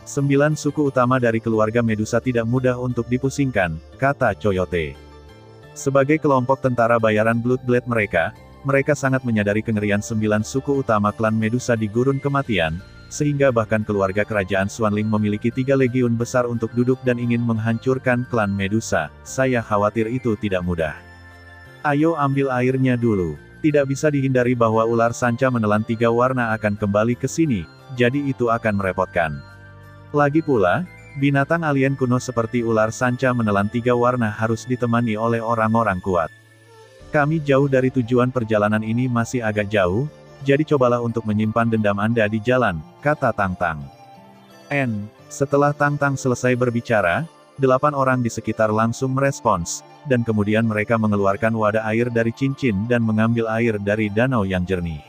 9 suku utama dari keluarga Medusa tidak mudah untuk dipusingkan, kata Coyote. Sebagai kelompok tentara bayaran Bloodblade mereka sangat menyadari kengerian 9 suku utama klan Medusa di gurun kematian, sehingga bahkan keluarga kerajaan Xuanling memiliki 3 legiun besar untuk duduk dan ingin menghancurkan klan Medusa. Saya khawatir itu tidak mudah. Ayo ambil airnya dulu. Tidak bisa dihindari bahwa ular sanca menelan 3 warna akan kembali ke sini, jadi itu akan merepotkan. Lagi pula, binatang alien kuno seperti ular sanca menelan 3 warna harus ditemani oleh orang-orang kuat. Kami jauh dari tujuan perjalanan ini masih agak jauh, jadi cobalah untuk menyimpan dendam Anda di jalan, kata Tang Tang. Setelah Tang Tang selesai berbicara, 8 orang di sekitar langsung merespons, dan kemudian mereka mengeluarkan wadah air dari cincin dan mengambil air dari danau yang jernih.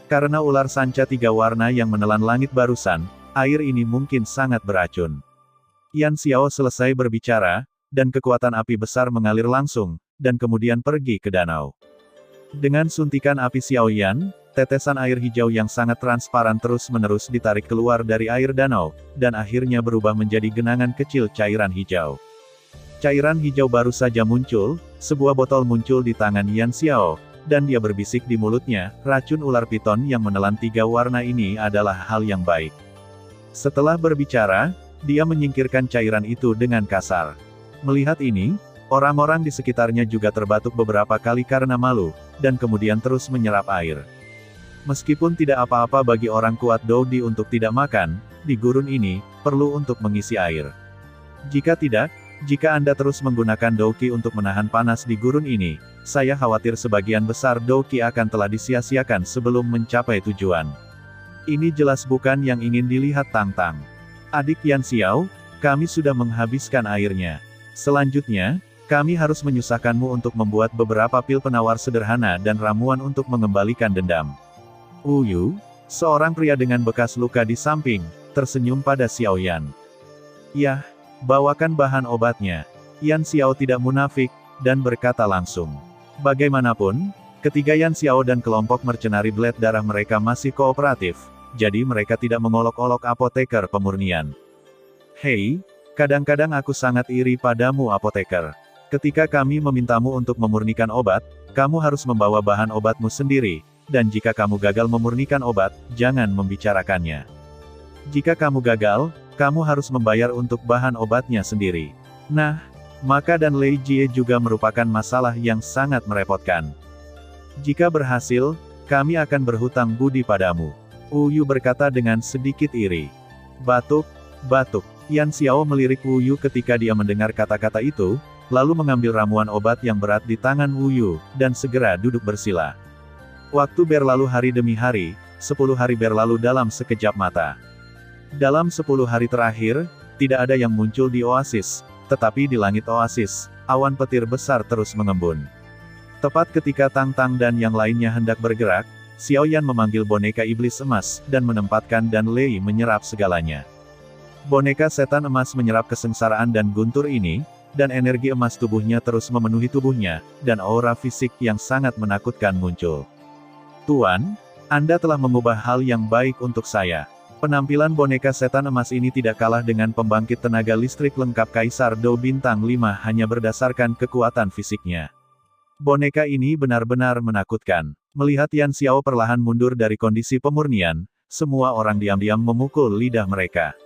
Karena ular sanca 3 warna yang menelan langit barusan, air ini mungkin sangat beracun. Yan Xiao selesai berbicara, dan kekuatan api besar mengalir langsung, dan kemudian pergi ke danau. Dengan suntikan api Xiao Yan, tetesan air hijau yang sangat transparan terus-menerus ditarik keluar dari air danau, dan akhirnya berubah menjadi genangan kecil cairan hijau. Cairan hijau baru saja muncul, sebuah botol muncul di tangan Yan Xiao, dan dia berbisik di mulutnya, racun ular piton yang menelan 3 warna ini adalah hal yang baik. Setelah berbicara, dia menyingkirkan cairan itu dengan kasar. Melihat ini, orang-orang di sekitarnya juga terbatuk beberapa kali karena malu, dan kemudian terus menyerap air. Meskipun tidak apa-apa bagi orang kuat Doudi untuk tidak makan, di gurun ini, perlu untuk mengisi air. Jika tidak, jika Anda terus menggunakan Douqi untuk menahan panas di gurun ini, saya khawatir sebagian besar Douqi akan telah disia-siakan sebelum mencapai tujuan. Ini jelas bukan yang ingin dilihat Tang Tang. Adik Yan Xiao, kami sudah menghabiskan airnya. Selanjutnya, kami harus menyusahkanmu untuk membuat beberapa pil penawar sederhana dan ramuan untuk mengembalikan dendam. Yu, seorang pria dengan bekas luka di samping, tersenyum pada Xiao Yan. Yah, bawakan bahan obatnya. Yan Xiao tidak munafik, dan berkata langsung. Bagaimanapun, ketiga Yan Xiao dan kelompok mercenari Blade Darah mereka masih kooperatif, jadi mereka tidak mengolok-olok apoteker pemurnian. Hei, kadang-kadang aku sangat iri padamu apoteker. Ketika kami memintamu untuk memurnikan obat, kamu harus membawa bahan obatmu sendiri, dan jika kamu gagal memurnikan obat, jangan membicarakannya. Jika kamu gagal, kamu harus membayar untuk bahan obatnya sendiri. Nah, maka dan Lei Jie juga merupakan masalah yang sangat merepotkan. Jika berhasil, kami akan berhutang budi padamu. Yu berkata dengan sedikit iri. Batuk, batuk. Yan Xiao melirik Yu ketika dia mendengar kata-kata itu, lalu mengambil ramuan obat yang berat di tangan Yu, dan segera duduk bersila. Waktu berlalu hari demi hari, 10 hari berlalu dalam sekejap mata. Dalam 10 hari terakhir, tidak ada yang muncul di oasis, tetapi di langit oasis, awan petir besar terus mengembun. Tepat ketika Tang Tang dan yang lainnya hendak bergerak, Xiao Yan memanggil boneka iblis emas, dan menempatkan dan Lei menyerap segalanya. Boneka setan emas menyerap kesengsaraan dan guntur ini, dan energi emas tubuhnya terus memenuhi tubuhnya, dan aura fisik yang sangat menakutkan muncul. Tuan, Anda telah mengubah hal yang baik untuk saya. Penampilan boneka setan emas ini tidak kalah dengan pembangkit tenaga listrik lengkap Kaisar Dou Bintang 5 hanya berdasarkan kekuatan fisiknya. Boneka ini benar-benar menakutkan. Melihat Yan Xiao perlahan mundur dari kondisi pemurnian, semua orang diam-diam memukul lidah mereka.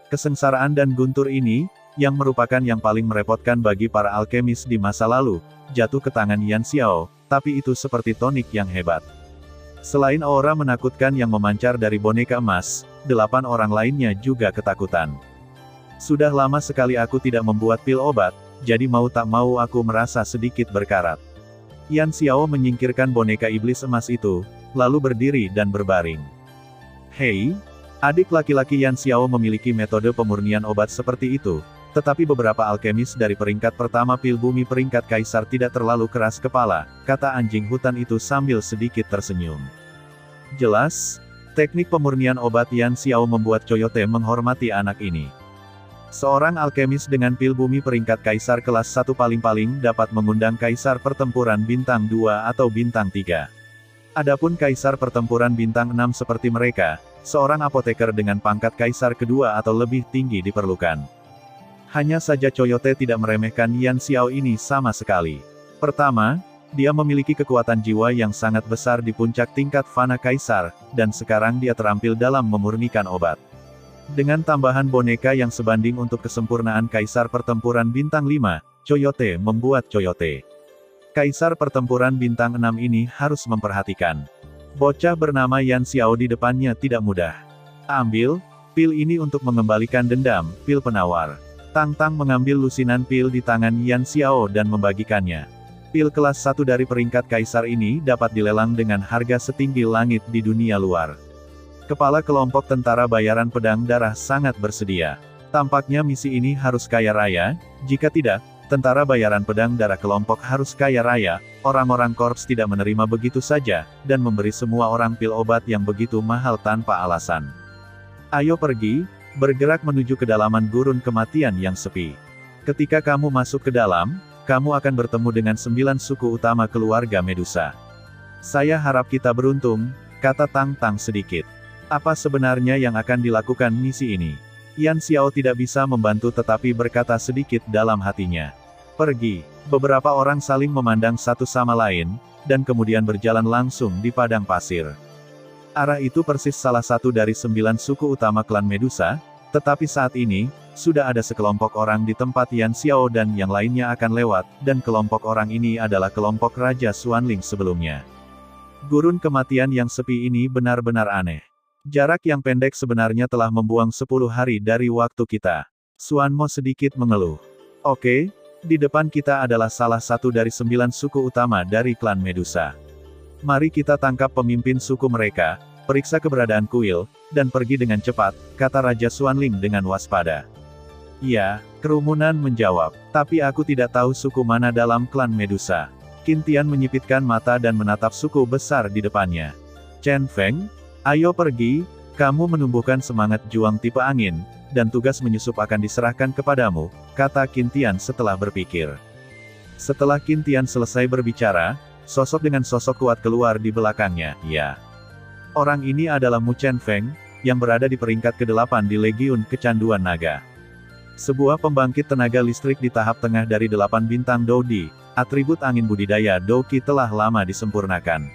Kesengsaraan dan guntur ini, yang merupakan yang paling merepotkan bagi para alkemis di masa lalu, jatuh ke tangan Yan Xiao, tapi itu seperti tonik yang hebat. Selain aura menakutkan yang memancar dari boneka emas, 8 orang lainnya juga ketakutan. Sudah lama sekali aku tidak membuat pil obat, jadi mau tak mau aku merasa sedikit berkarat. Yan Xiao menyingkirkan boneka iblis emas itu, lalu berdiri dan berbaring. Hei, adik laki-laki Yan Xiao memiliki metode pemurnian obat seperti itu, tetapi beberapa alkemis dari peringkat pertama pil bumi peringkat kaisar tidak terlalu keras kepala, kata anjing hutan itu sambil sedikit tersenyum. Jelas, teknik pemurnian obat Yan Xiao membuat Coyote menghormati anak ini. Seorang alkemis dengan pil bumi peringkat kaisar kelas 1 paling-paling dapat mengundang kaisar pertempuran bintang 2 atau bintang 3. Adapun kaisar pertempuran bintang 6 seperti mereka, seorang apoteker dengan pangkat kaisar kedua atau lebih tinggi diperlukan. Hanya saja Coyote tidak meremehkan Yan Xiao ini sama sekali. Pertama, dia memiliki kekuatan jiwa yang sangat besar di puncak tingkat fana kaisar, dan sekarang dia terampil dalam memurnikan obat. Dengan tambahan boneka yang sebanding untuk kesempurnaan kaisar pertempuran bintang 5, Coyote membuat Coyote. Kaisar pertempuran bintang 6 ini harus memperhatikan. Bocah bernama Yan Xiao di depannya tidak mudah. Ambil pil ini untuk mengembalikan dendam, pil penawar. Tang Tang mengambil lusinan pil di tangan Yan Xiao dan membagikannya. Pil kelas 1 dari peringkat kaisar ini dapat dilelang dengan harga setinggi langit di dunia luar. Kepala kelompok tentara bayaran pedang darah sangat bersedia. Tampaknya misi ini harus kaya raya, jika tidak, tentara bayaran pedang darah kelompok harus kaya raya, orang-orang korps tidak menerima begitu saja, dan memberi semua orang pil obat yang begitu mahal tanpa alasan. Ayo pergi, bergerak menuju kedalaman gurun kematian yang sepi. Ketika kamu masuk ke dalam, kamu akan bertemu dengan 9 suku utama keluarga Medusa. Saya harap kita beruntung, kata Tang Tang sedikit. Apa sebenarnya yang akan dilakukan misi ini? Yan Xiao tidak bisa membantu tetapi berkata sedikit dalam hatinya. Pergi. Beberapa orang saling memandang satu sama lain, dan kemudian berjalan langsung di padang pasir. Arah itu persis salah satu dari 9 suku utama klan Medusa, tetapi saat ini, sudah ada sekelompok orang di tempat Yan Xiao dan yang lainnya akan lewat, dan kelompok orang ini adalah kelompok Raja Xuanling sebelumnya. Gurun kematian yang sepi ini benar-benar aneh. Jarak yang pendek sebenarnya telah membuang 10 hari dari waktu kita. Xuanmo sedikit mengeluh. Oke, di depan kita adalah salah satu dari 9 suku utama dari klan Medusa. Mari kita tangkap pemimpin suku mereka, periksa keberadaan kuil, dan pergi dengan cepat, kata Raja Xuanling dengan waspada. Iya, kerumunan menjawab, tapi aku tidak tahu suku mana dalam klan Medusa. Qin Tian menyipitkan mata dan menatap suku besar di depannya. Chen Feng, ayo pergi, kamu menumbuhkan semangat juang tipe angin, dan tugas menyusup akan diserahkan kepadamu, kata Qin Tian setelah berpikir. Setelah Qin Tian selesai berbicara, sosok dengan sosok kuat keluar di belakangnya, ya. Orang ini adalah Mu Chen Feng, yang berada di peringkat ke-8 di Legiun Kecanduan Naga. Sebuah pembangkit tenaga listrik di tahap tengah dari 8 bintang Doudi, atribut angin budidaya Douqi telah lama disempurnakan.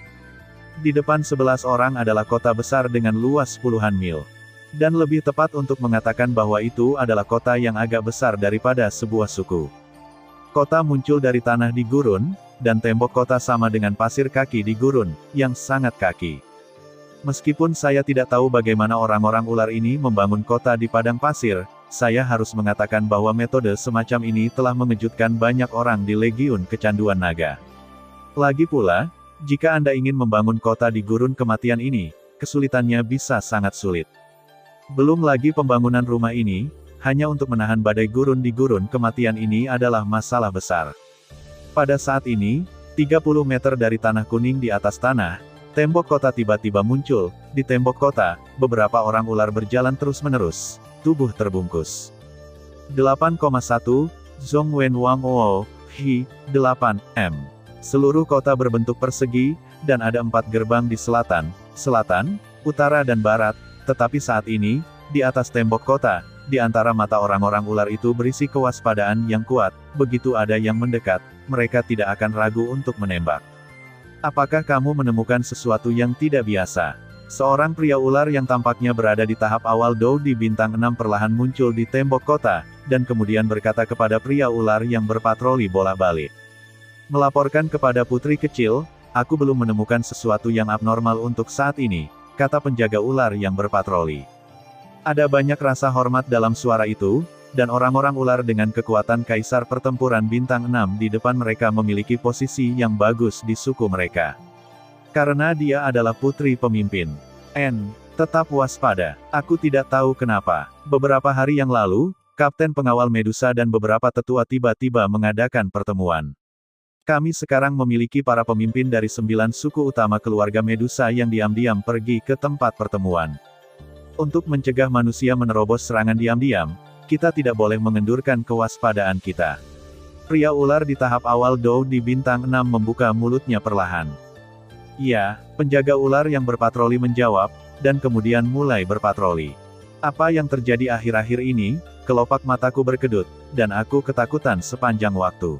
Di depan 11 orang adalah kota besar dengan luas puluhan mil. Dan lebih tepat untuk mengatakan bahwa itu adalah kota yang agak besar daripada sebuah suku. Kota muncul dari tanah di gurun, dan tembok kota sama dengan pasir kaki di gurun, yang sangat kaki. Meskipun saya tidak tahu bagaimana orang-orang ular ini membangun kota di padang pasir, saya harus mengatakan bahwa metode semacam ini telah mengejutkan banyak orang di Legiun Kecanduan Naga. Lagi pula, jika Anda ingin membangun kota di gurun kematian ini, kesulitannya bisa sangat sulit. Belum lagi pembangunan rumah ini, hanya untuk menahan badai gurun di gurun kematian ini adalah masalah besar. Pada saat ini, 30 meter dari tanah kuning di atas tanah, tembok kota tiba-tiba muncul. Di tembok kota, beberapa orang ular berjalan terus-menerus, tubuh terbungkus. 8,1, Zhong Wen Wang O, Hi, 8, M. Seluruh kota berbentuk persegi, dan ada 4 gerbang di selatan, utara dan barat, tetapi saat ini, di atas tembok kota, di antara mata orang-orang ular itu berisi kewaspadaan yang kuat, begitu ada yang mendekat, mereka tidak akan ragu untuk menembak. Apakah kamu menemukan sesuatu yang tidak biasa? Seorang pria ular yang tampaknya berada di tahap awal Doudi bintang 6 perlahan muncul di tembok kota, dan kemudian berkata kepada pria ular yang berpatroli bolak-balik. Melaporkan kepada putri kecil, aku belum menemukan sesuatu yang abnormal untuk saat ini, kata penjaga ular yang berpatroli. Ada banyak rasa hormat dalam suara itu, dan orang-orang ular dengan kekuatan Kaisar Pertempuran Bintang 6 di depan mereka memiliki posisi yang bagus di suku mereka. Karena dia adalah putri pemimpin. Tetap waspada. Aku tidak tahu kenapa. Beberapa hari yang lalu, Kapten Pengawal Medusa dan beberapa tetua tiba-tiba mengadakan pertemuan. Kami sekarang memiliki para pemimpin dari 9 suku utama keluarga Medusa yang diam-diam pergi ke tempat pertemuan. Untuk mencegah manusia menerobos serangan diam-diam, kita tidak boleh mengendurkan kewaspadaan kita. Pria ular di tahap awal Dou di Bintang 6 membuka mulutnya perlahan. Ya, penjaga ular yang berpatroli menjawab, dan kemudian mulai berpatroli. Apa yang terjadi akhir-akhir ini? Kelopak mataku berkedut, dan aku ketakutan sepanjang waktu.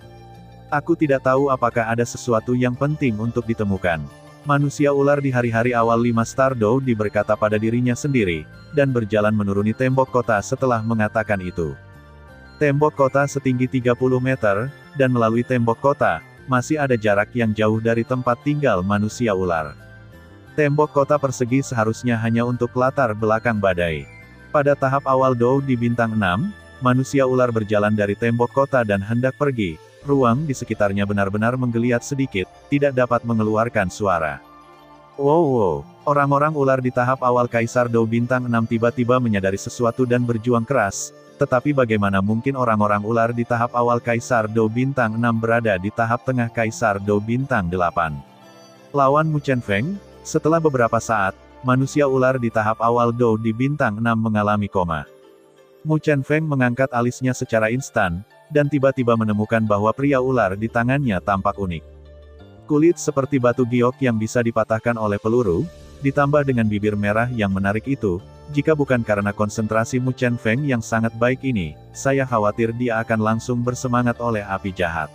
Aku tidak tahu apakah ada sesuatu yang penting untuk ditemukan. Manusia ular di hari-hari awal 5 Star Dou berkata pada dirinya sendiri, dan berjalan menuruni tembok kota setelah mengatakan itu. Tembok kota setinggi 30 meter, dan melalui tembok kota, masih ada jarak yang jauh dari tempat tinggal manusia ular. Tembok kota persegi seharusnya hanya untuk latar belakang badai. Pada tahap awal Dou di Bintang 6, manusia ular berjalan dari tembok kota dan hendak pergi. Ruang di sekitarnya benar-benar menggeliat sedikit, tidak dapat mengeluarkan suara. Wow, orang-orang ular di tahap awal Kaisar Dou Bintang 6 tiba-tiba menyadari sesuatu dan berjuang keras, tetapi bagaimana mungkin orang-orang ular di tahap awal Kaisar Dou Bintang 6 berada di tahap tengah Kaisar Dou Bintang 8? Lawan Mu Chen Feng, setelah beberapa saat, manusia ular di tahap awal Dou di Bintang 6 mengalami koma. Mu Chen Feng mengangkat alisnya secara instan, dan tiba-tiba menemukan bahwa pria ular di tangannya tampak unik. Kulit seperti batu giok yang bisa dipatahkan oleh peluru, ditambah dengan bibir merah yang menarik itu, jika bukan karena konsentrasi Mu Chen Feng yang sangat baik ini, saya khawatir dia akan langsung bersemangat oleh api jahat.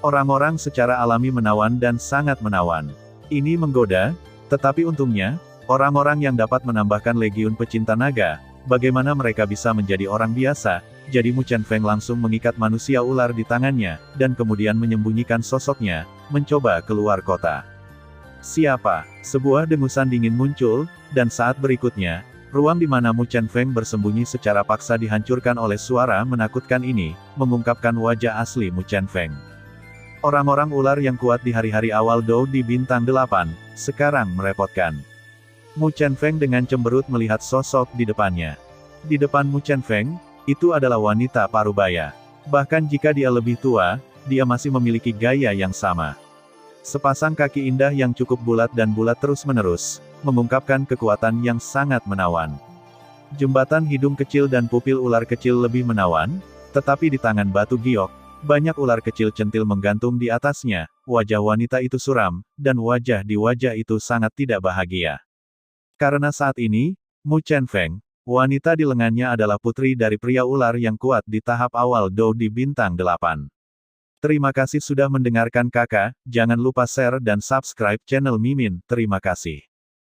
Orang-orang secara alami menawan dan sangat menawan. Ini menggoda, tetapi untungnya, orang-orang yang dapat menambahkan legiun pecinta naga, bagaimana mereka bisa menjadi orang biasa? Jadi Mu Chen Feng langsung mengikat manusia ular di tangannya, dan kemudian menyembunyikan sosoknya, mencoba keluar kota. Siapa? Sebuah dengusan dingin muncul, dan saat berikutnya, ruang di mana Mu Chen Feng bersembunyi secara paksa dihancurkan oleh suara menakutkan ini, mengungkapkan wajah asli Mu Chen Feng. Orang-orang ular yang kuat di hari-hari awal Dou di Bintang 8, sekarang merepotkan. Mu Chen Feng dengan cemberut melihat sosok di depannya. Di depan Mu Chen Feng, itu adalah wanita parubaya. Bahkan jika dia lebih tua, dia masih memiliki gaya yang sama. Sepasang kaki indah yang cukup bulat dan bulat terus-menerus, mengungkapkan kekuatan yang sangat menawan. Jembatan hidung kecil dan pupil ular kecil lebih menawan, tetapi di tangan batu giok, banyak ular kecil centil menggantung di atasnya. Wajah wanita itu suram, dan wajah di wajah itu sangat tidak bahagia. Karena saat ini, Mu Chen Feng, wanita di lengannya adalah putri dari pria ular yang kuat di tahap awal Dou di Bintang 8. Terima kasih sudah mendengarkan kakak, jangan lupa share dan subscribe channel Mimin, terima kasih.